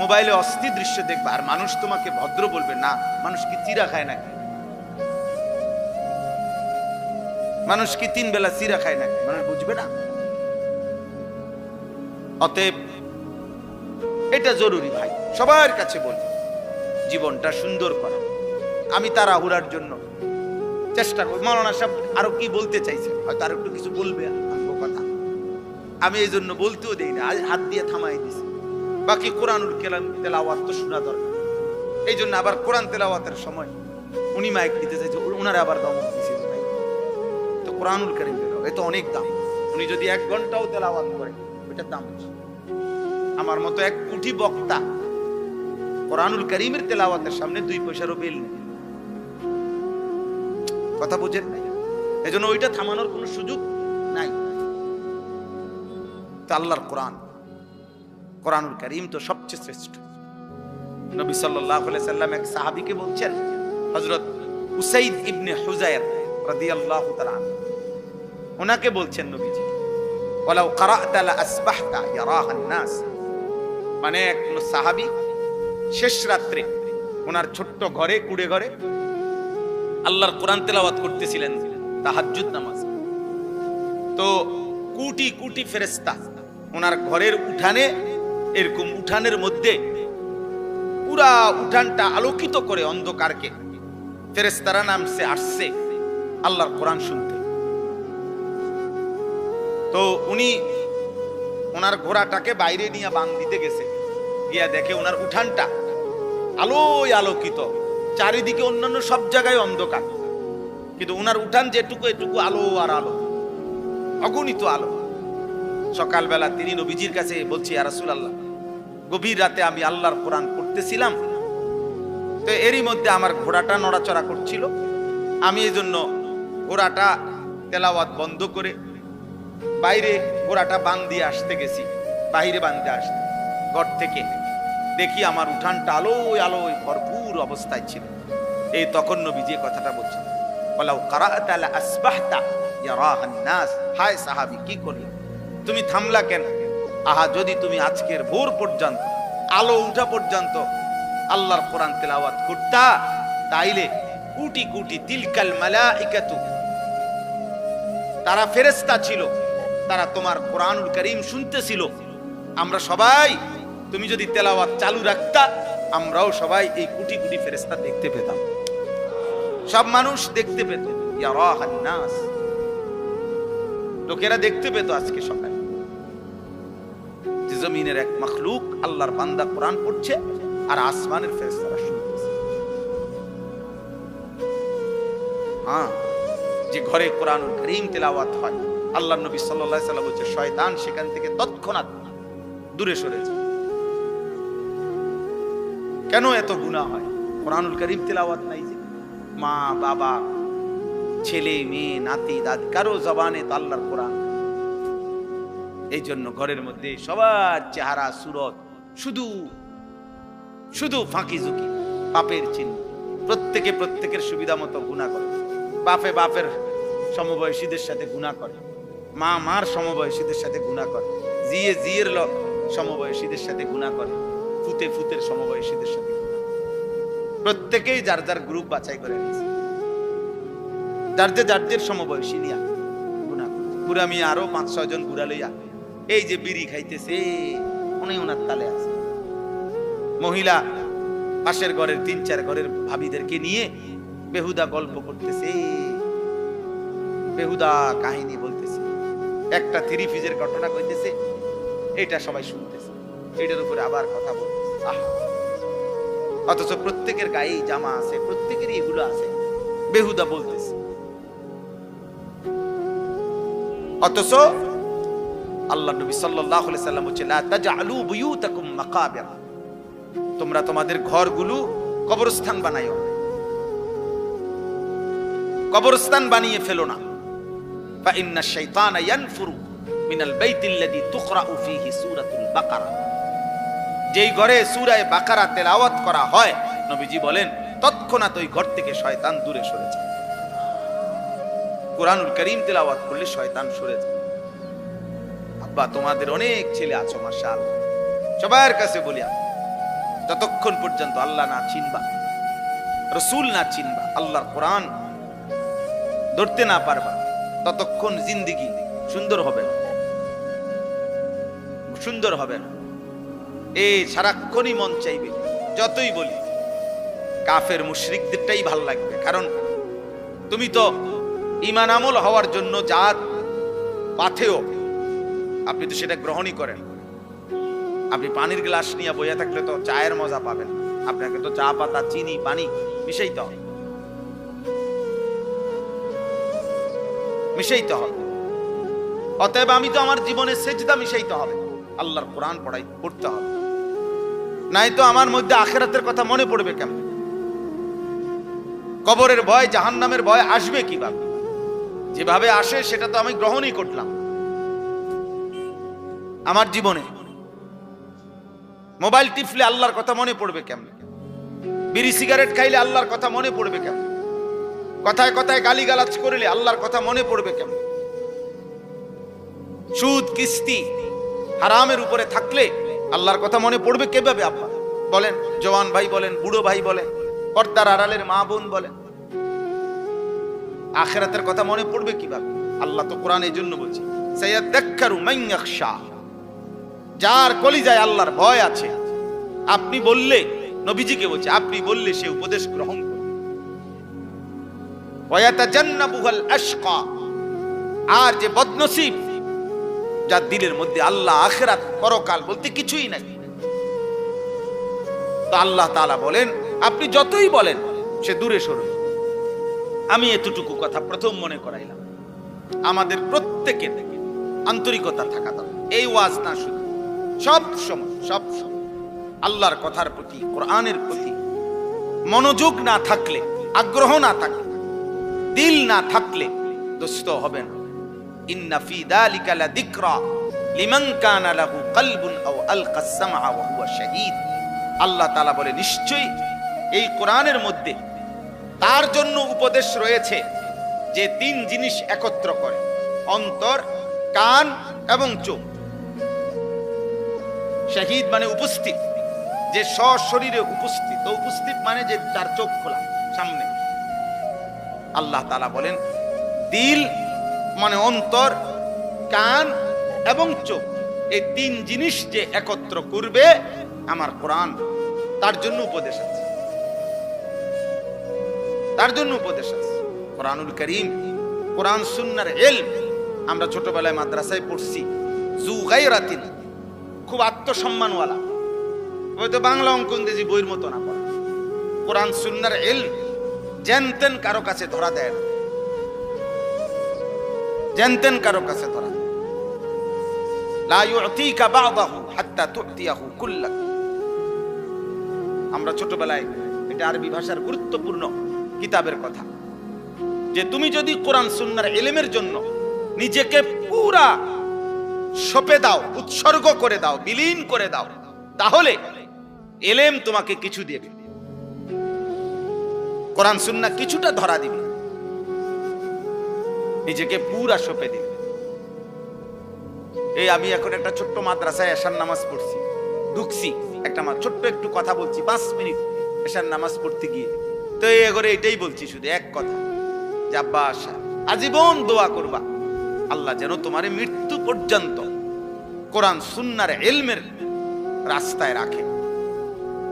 মোবাইলে অস্থির দৃশ্য দেখবা, আর মানুষ তোমাকে ভদ্র বলবে না? মানুষ কি চিরা খায় নাকি? মানুষ কি 3 বেলা চিরা খায় নাকি? মানুষ বুঝবে না। অতএব এটা জরুরি ভাই, সবার কাছে বলি, জীবনটা সুন্দর করা। আমি তাড়াহুড়ার জন্য চেষ্টা করি। মাওলানা সাহেব আরো কি বলতে চাইছে, হয়তো আরো একটু কিছু বলবে কথা, আমি এই জন্য বলতেও দেই না, হাত দিয়ে থামাই দিছি। বাকি কোরআনুল কালাম তেলাওয়াত তো শোনা দরকার। এই জন্য আবার কোরআন তেলাওয়াতের সময় উনি মাইক দিতে চাইছে, ওনারা আবার দমক দিছে। তো কোরআনুল কারীম তেলাওয়াত এত অনেক দাম। উনি যদি 1 ঘন্টাও তেলাওয়াত করে, ওটার দাম বেশি। আমার মতো 1 কোটি বক্তা কোরআনুল কারীমের তেলাওয়াতের সামনে 2 পয়সারও বিল নেই। কথা বুঝেন নাই? এজন্য ওইটা থামানোর কোনো সুযোগ নাই। আল্লাহর কোরআন, কোরআনুল কারীম তো সবচেয়ে শ্রেষ্ঠ। নবী সাল্লাল্লাহু আলাইহি সাল্লাম এক সাহাবীকে বলছেন, হযরত উসাইদ ইবনে হুযায়র রাদিয়াল্লাহু তাআলা আনহু, ওনাকে বলছেন নবীজি, ওয়ালাউ ক্বারা'তা লা আসবাহতা ইয়ারাহান নাস। মানে এক সাহাবী শেষ রাত্রে ওনার ছোট্ট ঘরে, কুড়ে ঘরে আল্লাহর কোরআন তেলাওয়াত করতেছিলেন তাহাজ্জুদ নামাজ। তো কোটি কোটি ফেরেশতা ওনার ঘরের উঠানে, এরকম উঠানের মধ্যে পুরা উঠানটা আলোকিত করে অন্ধকারকে ফেরেশতারা নামছে আসছে আল্লাহর কোরআন শুনতে। তো উনি ওনার ঘোড়াটাকে বাইরে নিয়ে বাঁধ দিতে গেছে, গিয়া দেখে ওনার উঠানটা আলোয় আলোকিত, চারিদিকে অন্যান্য সব জায়গায় অন্ধকার, কিন্তু ওনার উঠান যেটুকু, এটুকু আলো আর আলো, অগণিত আলো। সকালবেলা তিনি নবীজির কাছে বলছি, ইয়া রাসূলুল্লাহ, গভীর রাতে আমি আল্লাহর কোরআন পড়তেছিলাম, তো এরই মধ্যে আমার ঘোড়াটা নড়াচড়া করছিল। আমি এই জন্য ঘোড়াটা তেলাওয়াত বন্ধ করে বাইরে ঘোড়াটা বাঁধ দিয়ে আসতে গেছি। বাইরে বাঁধতে আসতে ঘর থেকে দেখি আমার উঠানটা আলোয় আলোয় ভরপুর অবস্থায় ছিল। এই তখন নবীজি কথাটা বলছেন, ওয়ালাউ ক্বারা'তা লা আসবাহতা ইয়ারাহান নাস। হায় সাহাবী, কি করলে? তুমি থামলা কেন? আহা, যদি তুমি আজকের ভোর পর্যন্ত, আলো উঠা পর্যন্ত আল্লাহর কোরআন তেলাওয়াত করতা, তাইলে কোটি কোটি তিলকাল মালাইকাতু, তারা ফেরেশতা ছিল, তারা তোমার কোরআনুল কারীম শুনতেছিল। আমরা সবাই, তুমি যদি তেলাওয়াত চালু রাখতা, আমরাও সবাই এই কোটি কোটি ফেরেশতা দেখতে পেতাম, সব মানুষ দেখতে পেত। ইয়ারাহান নাস, লোকেরা দেখতে পেত আজকে সকালে যে জমিনের এক মাখলুক আল্লাহর বান্দা কোরআন পড়ছে, আর আসমানের ফেরেশতারা শুনতেছে। হ্যাঁ, যে ঘরে কোরআনুল কারীম তেলাওয়াত হয়, আল্লাহর নবী সাল্লাল্লাহু আলাইহি ওয়াসাল্লাম বলছে, শয়তান সেখান থেকে তৎক্ষণাৎ দূরে সরে যায়। কেন এত গুনাহ হয়? কোরআনুল কারীম তেলাওয়াত নাই। যে মা বাবা, ছেলে মেয়ে নাতি দাদি কারো জবানে তো আল্লাহর কোরআন। এই জন্য ঘরের মধ্যে সবার চেহারা সুরত শুধু শুধু ফাঁকি ঝুঁকি, পাপের চিহ্ন। প্রত্যেকে প্রত্যেকের সুবিধা মতো গুনাহ করে। বাপে বাপের সমবয়সীদের সাথে গুনাহ করে, মা মার সমবয়সীদের সাথে গুনাহ করে, জিয়ে জিয়ের সমবয়সীদের সাথে গুনাহ করে, ফুতে ফুতের সমবয়সীদের সাথে গুনাহ করে। প্রত্যেকেই যার যার গ্রুপ বাছাই করে নিয়েছে, যার সমবয়সী নিয়া গুনাহ করে। বুড়া মেয়ে আরো 5-6 জন বুড়া লইয়া এই যে বিড়ি খাইতেছে, উনি ওনার তালে আছে। মহিলা পাশের ঘরের 3-4 ঘরের ভাবিদেরকে নিয়ে বেহুদা গল্প করতেছে, বেহুদা কাহিনী বলতেছে, একটা 3 পিসের ঘটনা কইতেছে, এটা সবাই শুনতেছে, এটার উপরে আবার কথা বলতেছে। অথচ প্রত্যেকের গায়ে জামা আছে, প্রত্যেকেরই এগুলো আছে, বেহুদা বলতেছে। অথচ আল্লাহ নবী সাল্লাল্লাহু আলাইহি সাল্লাম বলেছেন, লা তাজআলু বুয়ুতাকুম মাকাবির, তোমরা তোমাদের ঘরগুলো কবরস্থান বানাইও না, কবরস্থান বানিয়ে ফেলো না। ফা ইন্না শাইতানা ইয়ানফুরু মিনাল বাইতিল্লাযী তুকরাউ ফীহি সূরাতুল বাকারা, যেই ঘরে সূরা বাকারা তেলাওয়াত করা হয়, নবীজি বলেন তৎক্ষণাৎ ওই ঘর থেকে শয়তান দূরে সরে যায়। কুরআনুল কারীম তেলাওয়াত করলে শয়তান সরে যায়। আব্বা, তোমাদের অনেক ছেলে আছো মাশাআল্লাহ, সবার কাছে বলি, যতক্ষণ পর্যন্ত আল্লাহ না চিনবা, রাসূল না চিনবা, আল্লাহর কোরআন ধরতে না পারবা, ততক্ষণ জিন্দেগি সুন্দর হবে না, সুন্দর হবে না। এই সারাক্ষণই মন চাইবে, যতই বলি কাফের মুশরিকদেরটাই ভাল লাগবে, কারণ তুমি তো ঈমান আমল হওয়ার জন্য যা পাথেও আপনি তো সেটা গ্রহণই করেন। আপনি পানির গ্লাস নিয়ে বইয়া থাকলে তো চায়ের মজা পাবেন, আপনাকে তো চা পাতা চিনি পানি মিশাইতে হবে, মিশাইতে হবে। অতএব আমি তো আমার জীবনে সেজদা মিশাইতে হবে, আল্লাহর কোরআন পড়তে হবে, নাই তো আমার মধ্যে আখিরাতের কথা মনে পড়বে কেমন? কবরের ভয়, জাহান্নামের ভয় আসবে কিভাবে? যেভাবে আসে সেটা তো আমি গ্রহণই করলাম আমার জীবনে। মোবাইল টিপলে আল্লাহর কথা মনে পড়বে কেমন? বিড়ি সিগারেট খাইলে আল্লাহর কথা মনে পড়বে কেমন? কথায় কথায় গালিগালাজ করলে আল্লাহর কথা মনে পড়বে কেমন? সুদ কিস্তি হারামের উপরে থাকলে আল্লাহর কথা মনে পড়বে কিভাবে? আব্বা বলেন, জওয়ান ভাই বলেন, বুড়ো ভাই বলেন, পর্দার আড়ালের মা বোন বলেন, আখিরাতের কথা মনে পড়বে কিভাবে? আল্লাহ তো কোরআন এই জন্য বলছে, সায়াযাক্কারু মান ইয়াখশা, যার কলিজায় আল্লাহর ভয় আছে। আপনি বললে, নবীজিকে বলছে, আপনি বললে সে উপদেশ গ্রহণ করবে। ওয়ায়াতাজান্নাবুল আশকা, আর যে বদনসিব, যার দিলের মধ্যে আল্লাহ আখিরাত পরকাল বলতে কিছুই নাই, তো আল্লাহ তাআলা বলেন আপনি যতই বলেন সে দূরে সরবে। আমি এতটুকু কথা প্রথম মনে করাইলাম, আমাদের প্রত্যেকের আন্তরিকতা থাকা দরকার। এই ওয়াজ না শুধু, সব সময় আল্লাহর কথার প্রতি, কোরআনের প্রতি মনোযোগ না থাকলে, আগ্রহ না থাকলে, দিল না থাকলে দোস্ত হবে না। ইন্না ফি যালিকা লাযিকরা লিমান কানা লাহু কলবুন আও আলকা আস-সামআ ওয়া হুয়া শাহীদ। আল্লাহ তাআলা বলে, নিশ্চয়ই এই কোরআনের মধ্যে তার জন্য উপদেশ রয়েছে যে 3 জিনিস একত্র করে, অন্তর, কান এবং চোখ। শাহীদ মানে উপস্থিত, যে সশরীরে উপস্থিত, তো উপস্থিত মানে যে তার চোখ খোলা সামনে। আল্লাহ তাআলা বলেন দিল মানে অন্তর, কান এবং চোখ, এই 3 জিনিস যে একত্র করবে আমার কোরআন, তার জন্য উপদেশ আছে, তার জন্য উপদেশ আছে। কোরআনুল কারীম, কোরআন সুন্নাহর ইলম, আমরা ছোটবেলায় মাদ্রাসায় পড়ছি, জু গায়রাতিন, খুব আত্মসম্মানওয়ালা, হয়তো বাংলা অঙ্ক ইংরেজি বইয়ের মতো না পড়া। কোরআন সুন্নাহর ইলম জানতেন কারো কাছে ধরা দেয় না, জানতেন কারো কাছে ধরা, লা ইউতিকা বা'দাহু হাত্তা তু'তিয়াহু কুল্লাক। আমরা ছোটবেলায়, এটা আরবি ভাষার গুরুত্বপূর্ণ কিতাবের কথা, যে তুমি যদি কোরআন সুন্নাহর ইলমের জন্য নিজেকে পুরা সঁপে দাও, উৎসর্গ করে দাও, বিলীন করে দাও, তাহলে ইলম তোমাকে কিছু দেবে, কোরআন সুন্নাহ কিছুটা ধরা দিবে, নিজেকে পুরা সঁপে দিবে। এই আমি এখন একটা ছোট্ট মাদ্রাসায় এশার নামাজ পড়ছি, ঢুকছি, একটা ছোট্ট একটু কথা বলছি 5 মিনিট এশার নামাজ পড়তে গিয়ে, তো এই করে এটাই বলছি শুধু এক কথা, যে আব্বা আশা আজীবন দোয়া করবা আল্লাহ যেন তোমারে মৃত্যু পর্যন্ত কোরআন সুন্নাহর ইলমের রাস্তায় রাখে।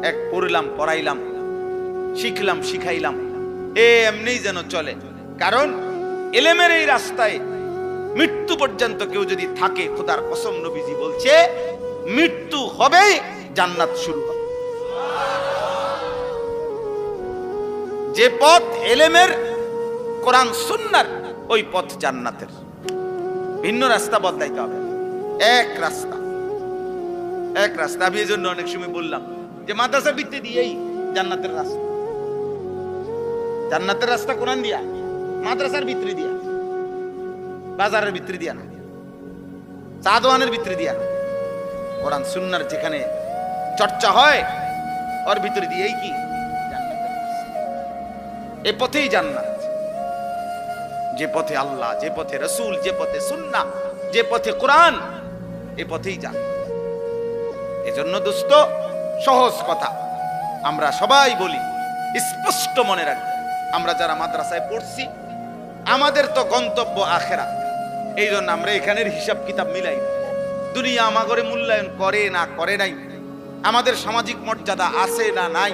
এক পড়লাম, পড়াইলাম, শিখলাম, শিখাইলাম, এমনি যেন চলে। কারণ ইলমের এই রাস্তায় মৃত্যু পর্যন্ত কেউ যদি থাকে, খোদার কসম নবীজি বলছে মৃত্যু হবে, জান্নাত শুরু হবে। যে পথ ইলমের, কোরআন সুন্নাহর, ওই পথ জান্নাতের। ভিন্ন রাস্তা বদলাইতে হবে, এক রাস্তা, এক রাস্তা। আমি এই জন্য অনেক সময় বললাম যে মাদ্রাসা ভিত্তি দিয়েই জান্নাতের রাস্তা। জান্নাতের রাস্তা কোরআন দিয়া, মাদ্রাসার ভিতরে দিয়া, বাজারের ভিতরে দিয়া না, চা দোকানের ভিতরে দিয়া না, কোরআন সুন্নাহর যেখানে চর্চা হয় ওর ভিতরে দিয়েই কি জান্নাতের রাস্তা। এ পথেই জান্নাত। যে পথে আল্লাহ, যে পথে রাসূল, যে পথে সুন্নাহ, যে পথে কোরআন, এ পথেই জান্নাত। এজন্য দোস্ত, সহজ কথা আমরা সবাই বলি, স্পষ্ট মনে রাখবে, আমরা যারা মাদ্রাসায় পড়ছি আমাদের তো গন্তব্য আখিরাত। এই জন্য আমরা এখানের হিসাব কিতাব মিলাই। দুনিয়া আমাগরে মূল্যায়ন করে না করে নাই, আমাদের সামাজিক মর্যাদা আছে না নাই,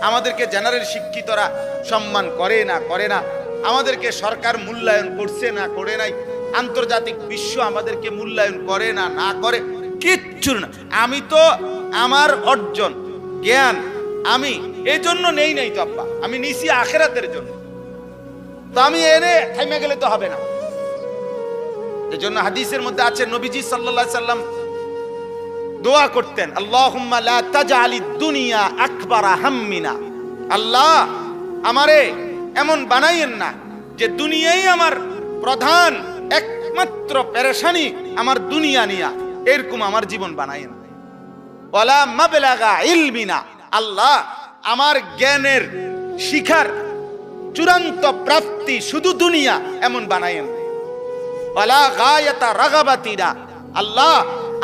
আমাদেরকে জেনারেল শিক্ষিতরা সম্মান করে না করে না, আমাদেরকে সরকার মূল্যায়ন করছে না করে নাই, আন্তর্জাতিক বিশ্ব আমাদেরকে মূল্যায়ন করে না না করে, কিচ্ছু না। আমি তো আমার অর্জন জ্ঞান আমি এই জন্য নেই নাই তো আব্বা, আমি নিছি আখিরাতের জন্য। তো আমি এনে থাইমা গেলে তো হবে না। এই জন্য হাদিসের মধ্যে আছে নবীজি সাল্লাল্লাহু আলাইহি সাল্লাম দোয়া করতেন, আল্লাহুম্মা লা তাজআলিদ দুনিয়া আকবারা হাম্মিনা। আল্লাহ আমারে এমন বানাইয়েন না যে দুনিয়াই আমার প্রধান একমাত্র পেরেশানি, আমার দুনিয়া নিয়া, এরকম আমার জীবন বানাইয়েন। ওয়ালা মাবলাগা ইলমিনা, আল্লাহ আমার জ্ঞানের শিখার চূড়ান্ত প্রাপ্তি শুধু দুনিয়া এমন বানাইয়েন। ওয়ালা গায়াতা রাগাবাতিনা, আল্লাহ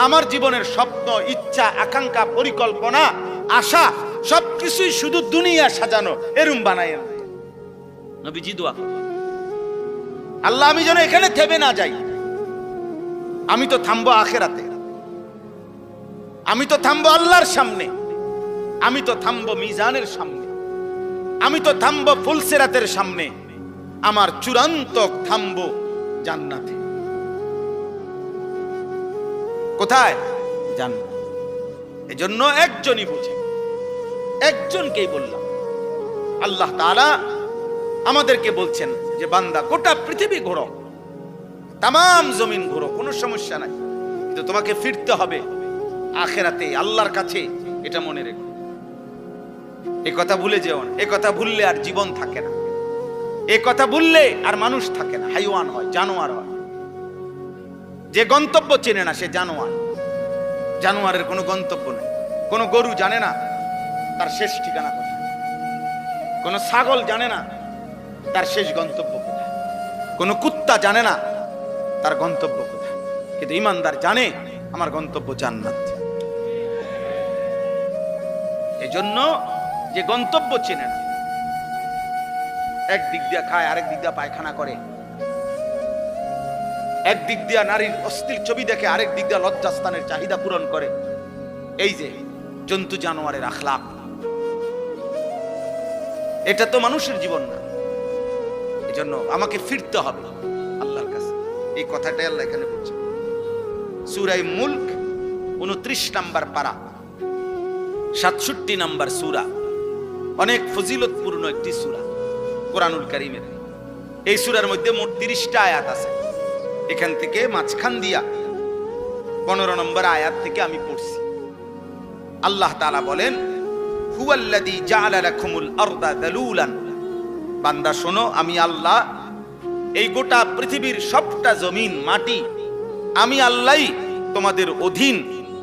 আমার জীবনের স্বপ্ন, ইচ্ছা, আকাঙ্ক্ষা, পরিকল্পনা, আশা সবকিছুই শুধু দুনিয়া সাজানো এরকম বানাইয়েন। নবীজি দোয়া করলেন, আল্লাহ আমি যেন এখানে থেমে না যাই, আমি তো থামবো আখিরাতে, আমি তো থামবো আল্লাহর সামনে, আমি তো থামবো মিজানের সামনে, আমি তো থামবো ফুলসিরাতের সামনে, আমার চূড়ান্ত থামবো জান্নাতে। কোথায়? জান্নাত। এজন্য একজনই বুঝে, একজনকেই বললাম। আল্লাহ তাআলা আমাদেরকে বলছেন যে বান্দা গোটা পৃথিবী ঘোরো, তামাম জমিন ঘোরো, কোনো সমস্যা নাই, কিন্তু তোমাকে ফিরতে হবে আখিরাতে, আল্লাহর কাছে। এটা মনে রেখো, এই কথা ভুলে যেও না। এই কথা ভুললে আর জীবন থাকে না, এই কথা ভুললে আর মানুষ থাকে না, হাইওয়ান হয়, জানোয়ার হয়। যে গন্তব্য চেনে না সে জানোয়ার। জানোয়ারের কোনো গন্তব্য নেই। কোনো গরু জানে না তার শেষ ঠিকানা কোথায়, কোনো ছাগল জানে না তার শেষ গন্তব্য কোথায়, কোনো কুত্তা জানে না তার গন্তব্য কোথায়, কিন্তু ঈমানদার জানে আমার গন্তব্য জান্নাত। এজন্য যে গন্তব্য চেনে না, একদিক দিয়ে খায়, আরেক দিক দিয়ে পায়খানা করে, একদিক দিয়ে নারীর অশ্লীল ছবি দেখে, আরেক দিক দিয়ে লজ্জাস্থানের চাহিদা পূরণ করে, এই যে জন্তু জানোয়ারের আখলাক, এটা তো মানুষের জীবন না। এজন্য আমাকে ফিরতে হবে আল্লাহর কাছে। এই কথাটাই আল্লাহ এখানে বলছে। সূরা মুলক 29 নম্বর পারা, 67 নম্বর সূরা, অনেক ফজিলতপূর্ণ একটি সূরা কোরআনুল কারীমের। এই সূরার মধ্যে মোট 30টা আয়াত আছে। এখান থেকে মাঝখান দিয়া 15 নম্বর আয়াত থেকে আমি পড়ছি। আল্লাহ তাআলা বলেন, হুয়াল্লাযী জাআলা লাকুমুল আরদা যালুলান। বান্দা শোনো, আমি আল্লাহ এই গোটা পৃথিবীর সবটা জমিন মাটি আমি আল্লাহ তোমাদের অধীন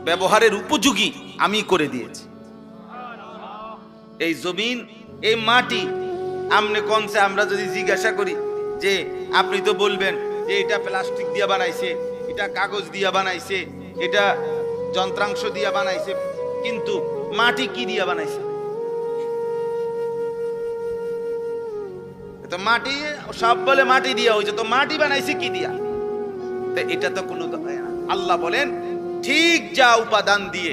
ব্যবহারের উপযোগী আমি করে দিয়েছি। এই জমিন, এই মাটি, আমনে কোনসে আমরা যদি জিজ্ঞাসা করি যে আপনি তো বলবেন যে এটা প্লাস্টিক দিয়ে বানাইছে, এটা কাগজ দিয়ে বানাইছে, এটা যন্ত্রাংশ দিয়ে বানাইছে, কিন্তু মাটি কি দিয়ে বানাইছে? তো মাটি সব বলে মাটি দিয়া হয়েছে, তো মাটি বানাইছে কি দিয়া? তো এটা তো কোনো কথাই না। আল্লাহ বলেন ঠিক যা উপাদান দিয়ে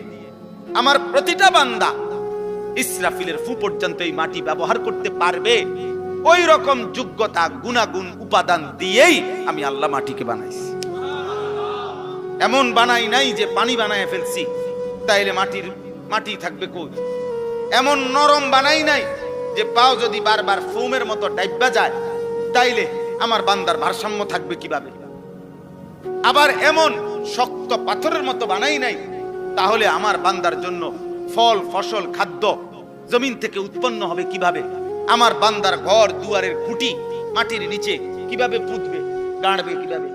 আমার প্রতিটা বান্দা ইসরাফিলের ফু পর্যন্ত এই মাটি ব্যবহার করতে পারবে, ওই রকম যোগ্যতা গুণাগুণ উপাদান দিয়েই আমি আল্লাহ মাটিকে বানাইছি। এমন বানাই নাই যে পানি বানায় ফেলছি তাইলে মাটি থাকবে কই। এমন নরম বানাই নাই যে পাও যদি বারবার ফোমের মতো ডাইব্বা যায় তাইলে আমার বান্দার ভারসাম্য থাকবে কিভাবে। আবার এমন শক্ত পাথরের মতো বানাই নাই তাহলে আমার বান্দার জন্য ফল ফসল খাদ্য জমিন থেকে উৎপন্ন হবে কিভাবে। আমার বান্দার ঘর দুয়ারের খুঁটি মাটির নিচে কিভাবে পুঁতবে, গাড়বে কিভাবে।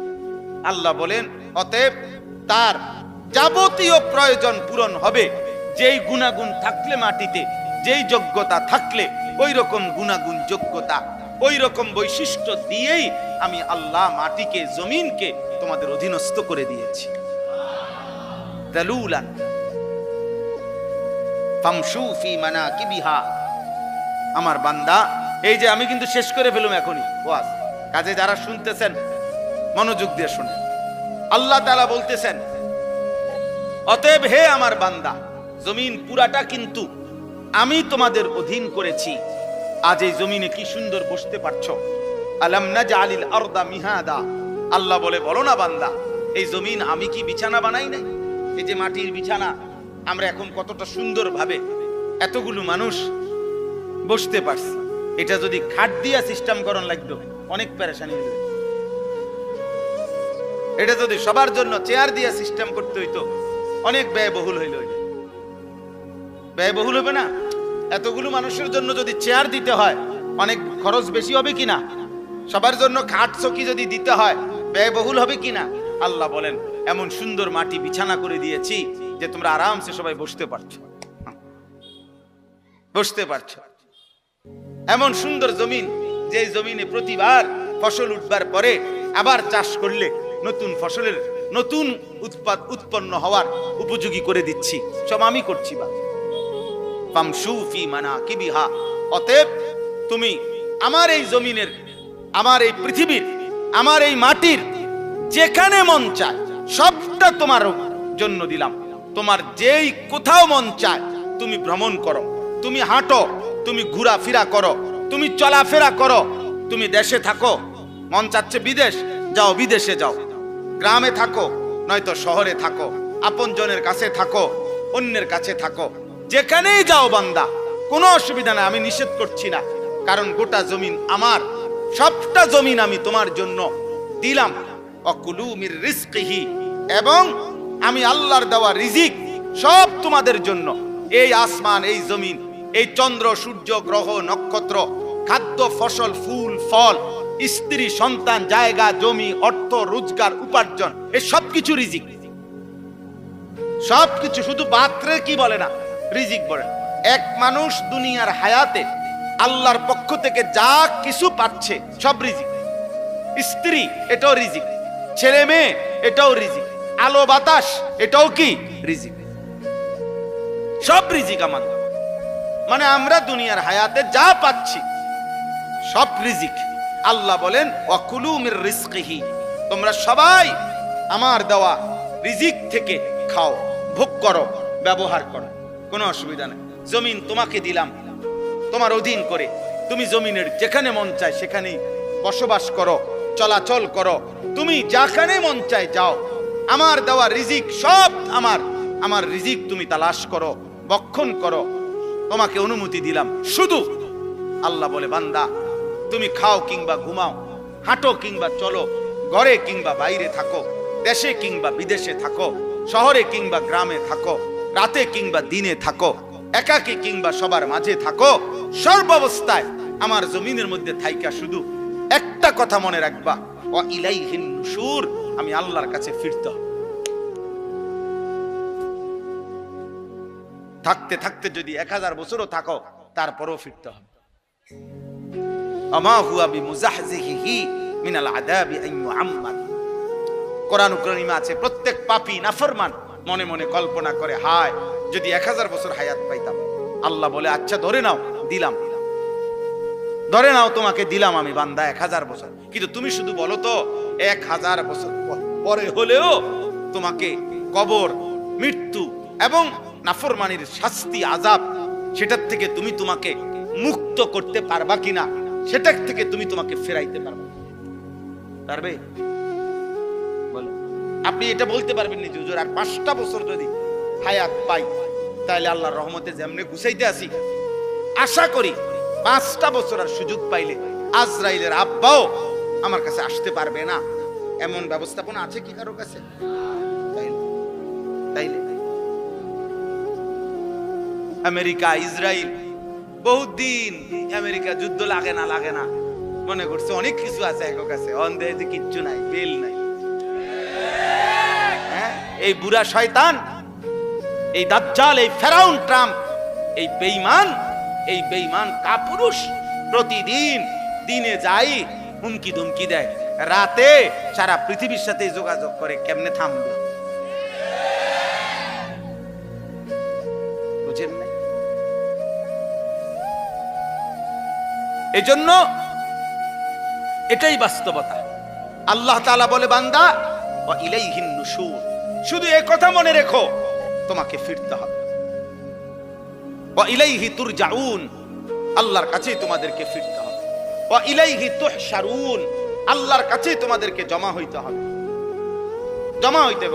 আল্লাহ বলেন অতএব তার যাবতীয় প্রয়োজন পূরণ হবে যেই গুণাগুণ থাকলে মাটিতে, যেই যোগ্যতা থাকলে ওই রকম গুণাগুণ যোগ্যতা ওই রকম বৈশিষ্ট্য দিয়েই আমি আল্লাহ মাটিকে জমিনকে তোমাদের অধীনস্থ করে দিয়েছি। দালুলান ফামশু ফি মানাকিবিহা। আমার বান্দা, এই যে আমি কিন্তু শেষ করে ফেলুম এখনই ওয়াজ, কাজে যারা শুনতেছেন মনোযোগ দিয়ে শুনেন। আল্লাহ তাআলা বলতেছেন অতএব হে আমার বান্দা, জমিন পুরাটা কিন্তু আমি তোমাদের অধীন করেছি। আজ এই জমিনে কি সুন্দর বসতে পারছো। আলাম নাজআলিল আরদা মিহাদা। আল্লাহ বলে বলো না বান্দা, এই জমিন আমি কি বিছানা বানাই নাই? এই যে মাটির বিছানা আমরা এখন কতটা সুন্দর ভাবে এতগুলো মানুষ বসতে পারছি। এটা যদি খাট দিয়া সিস্টেম করন লাগতো অনেক পেরেশানি হয়ে যেত। এটা যদি সবার জন্য চেয়ার দিয়া সিস্টেম করতে হইতো অনেক ব্যয়বহুল হইল। ব্যয়বহুল হবে না? এতগুলো মানুষের জন্য যদি চেয়ার দিতে হয় অনেক খরচ বেশি হবে কিনা? সবার জন্য খাট চকি যদি দিতে হয় ব্যয়বহুল হবে কিনা? আল্লাহ বলেন এমন সুন্দর মাটি বিছানা করে দিয়েছি যে তোমরা আরামসে সবাই বসতে পারছো। এমন সুন্দর জমিন, যে জমিনে প্রতিবার ফসল উঠবার পরে আবার চাষ করলে নতুন ফসলের নতুন উৎপন্ন হওয়ার উপযোগী করে দিচ্ছি। সব আমি করছি। বা ফামশু ফি মানাকিবিহা। অতএব তুমি আমার এই জমিনের, আমার এই পৃথিবীর, আমার এই মাটির যেখানে মন চায় সবটা তোমার জন্য দিলাম। তোমার যেই কোথাও মন চায় তুমি ভ্রমণ করো, তুমি হাঁটো, তুমি ঘোরাফেরা করো, তুমি চলাফেরা করো। তুমি দেশে থাকো, মন চাচ্ছে বিদেশ, যাও বিদেশে যাও। গ্রামে থাকো নয়তো শহরে থাকো, আপনজনের কাছে থাকো, অন্যের কাছে থাকো, যেখানেই যাও বান্দা কোনো অসুবিধা নাই, আমি নিষেধ করছি না। কারণ গোটা জমিন আমার, সবটা জমিন আমি তোমার জন্য দিলাম। অকুলু মির রিজকিহি, এবং আমি আল্লাহর দেওয়া রিজিক সব তোমাদের জন্য। এই আসমান, এই জমিন, এই চন্দ্র সূর্য গ্রহ নক্ষত্র, খাদ্য ফসল ফুল ফল, স্ত্রী সন্তান, জায়গা জমি, অর্থ রোজগার উপার্জন, এই সবকিছু রিজিক। সবকিছু, শুধু পাত্রে কি বলে না, রিজিক বলে। এক মানুষ দুনিয়ার হায়াতে আল্লাহর পক্ষ থেকে যা কিছু পাচ্ছে সব রিজিক। স্ত্রী এটাও রিজিক, ছেলে মেয়ে এটাও রিজিক, আলো বাতাস এটাও কি রিজিক। সব রিজিক আমাদের। মানে আমরা দুনিয়ার হায়াতে যা পাচ্ছি সব রিজিক। আল্লাহ বলেন ওয়াকুলু মির রিজকিহি, তোমরা সবাই আমার দেওয়া রিজিক থেকে খাও, ভোগ করো, ব্যবহার করো, কোনো অসুবিধা নেই। জমিন তোমাকে দিলাম তোমার অধীন করে, তুমি জমিনের যেখানে মন চায় সেখানেই বসবাস করো, চলাচল করো, তুমি যেখানে মন চায় যাও। আমার দেওয়া রিজিক সব আমার রিজিক তুমি তালাশ করো, বক্ষণ করো, তোমাকে অনুমতি দিলাম। শুধু আল্লাহ বলে বান্দা তুমি খাও কিংবা ঘুমাও, হাঁটো কিংবা চলো, ঘরে কিংবা বাইরে থাকো, দেশে কিংবা বিদেশে থাকো, শহরে কিংবা গ্রামে থাকো, রাতে কিংবা দিনে থাকো, একাকী কিংবা সবার মাঝে থাকো, সর্বাবস্থায় আমার জমিনের মধ্যে থাইকা শুধু একটা একটা কথা মনে রাখবা, ওয়া ইলাইহিন নুশুর, আমি আল্লাহর কাছে ফিরতে হবে। থাকতে থাকতে যদি 1000 বছরও থাকো, তারপরও ফিরতে হবে। আমা হুয়া বিমুজাহজিহি মিনাল আযাবি আন ইউআম্মার। কোরআন কারীমে আছে, প্রত্যেক পাপী নাফরমান মনে মনে কল্পনা করে, হায় যদি 1000 বছর হায়াত পাইতাম। আল্লাহ বলে, আচ্ছা ধরে নাও, দিলাম, ধরে নাও তোমাকে দিলাম আমি বান্দা 1000 বছর, কিন্তু তুমি শুধু বলো তো 1000 বছর পরে হলেও তোমাকে কবর, মৃত্যু এবং নাফরমানির শাস্তি, আযাব, সেটার থেকে তুমি তোমাকে মুক্ত করতে পারবা কিনা, সেটার থেকে তুমি তোমাকে ফেরাইতে পারবে? বলো, আপনি এটা বলতে পারবেন নি হুজুর আর 5টা বছর যদি হায়াত পাই তাহলে আল্লাহর রহমতে যেমনে গুছাইতে আসি, আশা করি 5টা বছর আর সুযোগ পাইলে আজরাইলের আব্বাও আমার কাছে আসতে পারবে না, এমন ব্যবস্থাপনা আছে কি কারো কাছে? তাইলে আমেরিকা, ইসরায়েল বহুদিন আমেরিকা যুদ্ধ লাগে না মনে করছে অনেক কিছু আছে এক কাছে, অন্ধে যে কিচ্ছু নাই, বেল নাই। হ্যাঁ, এই বুড়া শয়তান, এই দাজ্জাল, এই ফেরাউন ট্রাম্প, এই বেঈমান কাপুরুষ প্রতিদিন দিনে যাই হুমকি ধুমকি দেয়, রাতে সারা পৃথিবীর সাথে যোগাযোগ করে কেমনে থামবে। বুঝেন নাই? এজন্য এটাই বাস্তবতা। আল্লাহ তাআলা বলে, বান্দা ওয়া ইলাইহিন নুশুর, শুধু এই কথা মনে রেখো তোমাকে ফিরতে হবে। ওয়া ইলাইহি তুরজাউন, আল্লাহর কাছেই তোমাদেরকে ফিরতে হবে। ওয়া ইলাইহি তুহশারুন, আল্লাহর কাছেই তোমাদেরকে জমা হইতে হবে।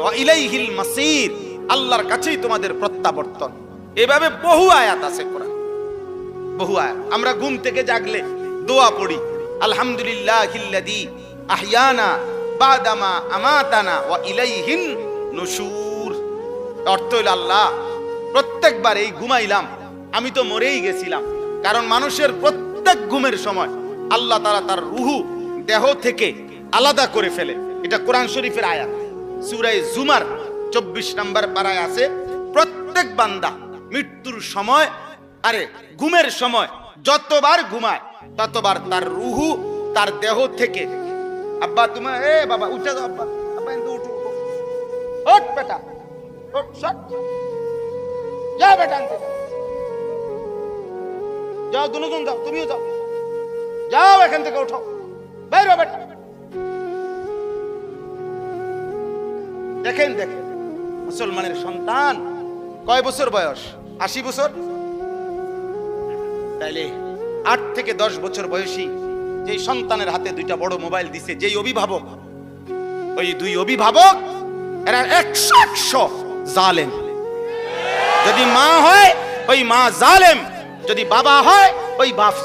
ওয়া ইলাইহিল মাসির, আল্লাহর কাছেই তোমাদের প্রত্যাবর্তন। এভাবে বহু আয়াত আছে কোরআন, বহু আয়াত। আমরা ঘুম থেকে জাগলে দোয়া পড়ি, আলহামদুলিল্লাহিল্লাযী আহইয়ানা বাদামা আমাতানা ওয়া ইলাইহিন নুশুর। অর্থ হইল, আল্লাহ প্রত্যেকবার এই ঘুমাইলাম, আমি তো মরেই গেছিলাম। কারণ মানুষের প্রত্যেক ঘুমের সময় আল্লাহ তাআলা তার রুহু দেহ থেকে আলাদা করে ফেলে। এটা কোরআন শরীফের আয়াত, সূরা জুমার 24 নম্বর পারায় আছে, প্রত্যেক বান্দা মৃত্যুর সময়, ঘুমের সময় যতবার ঘুমায় ততবার তার রুহু তার দেহ থেকে, আব্বা তুমি বাবা উঠে যাও, আব্বা কিন্তু উঠো, ওঠ বেটা, ওঠ, যা বেটা, যাও দুজন যাও, তুমিও যাও, যাও এখান থেকে, উঠো, বাইর হও বেটা। দেখেন মুসলমানের সন্তান কয় বছর বয়স? 80 বছর। তাইলে 8 থেকে 10 বছর বয়সী যেই সন্তানের হাতে 2টা বড় মোবাইল দিছে যেই অভিভাবক, ওই 2 অভিভাবক এরা 100 জালেম। যদি মা হয় ওই মা জালেম, যদি বাবা হয় ওই বাপ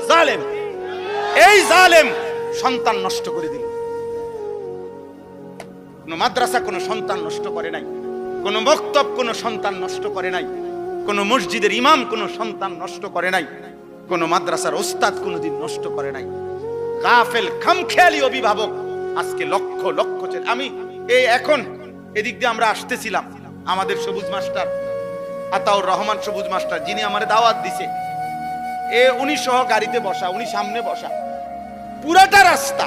জালেম। এই জালেম সন্তান নষ্ট করে দিল। কোন মাদ্রাসা কোন সন্তান নষ্ট করে নাই, কোন মক্তব কোন সন্তান নষ্ট করে নাই, কোন মসজিদের ইমাম কোন সন্তান নষ্ট করে নাই, কোন মাদ্রাসার ওস্তাদ কোনদিন নষ্ট করে নাই। গাফেল খামখেয়ালি অভিভাবক আজকে লক্ষ লক্ষ। আমি এই এখন এদিক দিয়ে আমরা আসতেছিলাম, আমাদের সবুজ মাস্টার আতাউর রহমান সবুজ মাস্টার, যিনি আমারে দাওয়াত দিছে, উনি সহ গাড়িতে বসা, উনি সামনে বসা, পুরাটা রাস্তা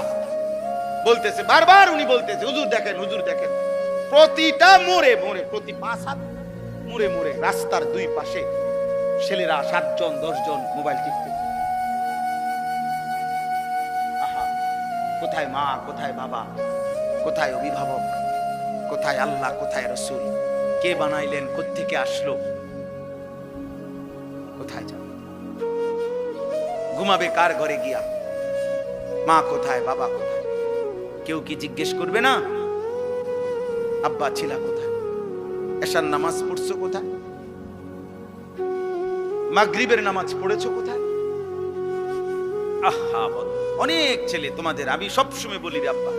বলতেছে, বারবার উনি বলতেছে, হুজুর দেখেন, প্রতিটা মোড়ে প্রতি 5 হাত মোড়ে রাস্তার 2 পাশে ছেলেরা 7 জন 10 জন মোবাইল টিপতে। আহা, কোথায় মা, কোথায় বাবা, কোথায় অভিভাবক, কোথায় আল্লাহ, কোথায় রাসূল? কে বানাইলেন, কোত্থেকে আসলো, কোথায় যাবে? ঘুমাবে কার ঘরে গিয়া? মা কোথায়, বাবা কোথায়? কেউ কি জিজ্ঞেস করবে না? আব্বা ছিলা কোথায়? এশার নামাজ পড়ছো কোথায়? মাগরিবের নামাজ পড়েছো কোথায়? আহা, অনেক ছেলে তোমাদের, আমি সবসময় বলি রে আব্বা,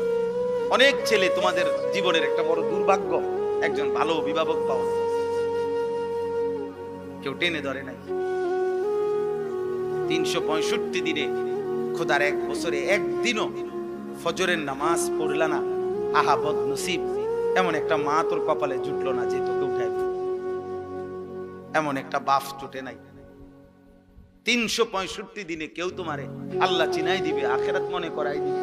অনেক ছেলে তোমাদের জীবনের একটা বড় দুর্ভাগ্য, একজন ভালো অভিভাবক পাওয়া। কেউ টেনে ধরে নাই। 365 দিনে খোদার 1 বছরে একদিনও ফজরের নামাজ পড়লা না, আহা বদ নসিব, এমন একটা মা তোর কপালে জুটলো না যে তোকে উঠায়, এমন একটা বাপ জুটে নাই। 365 দিনে কেউ তোমারে আল্লাহ চিনাই দিবে, আখেরাত মনে করাই দিবে।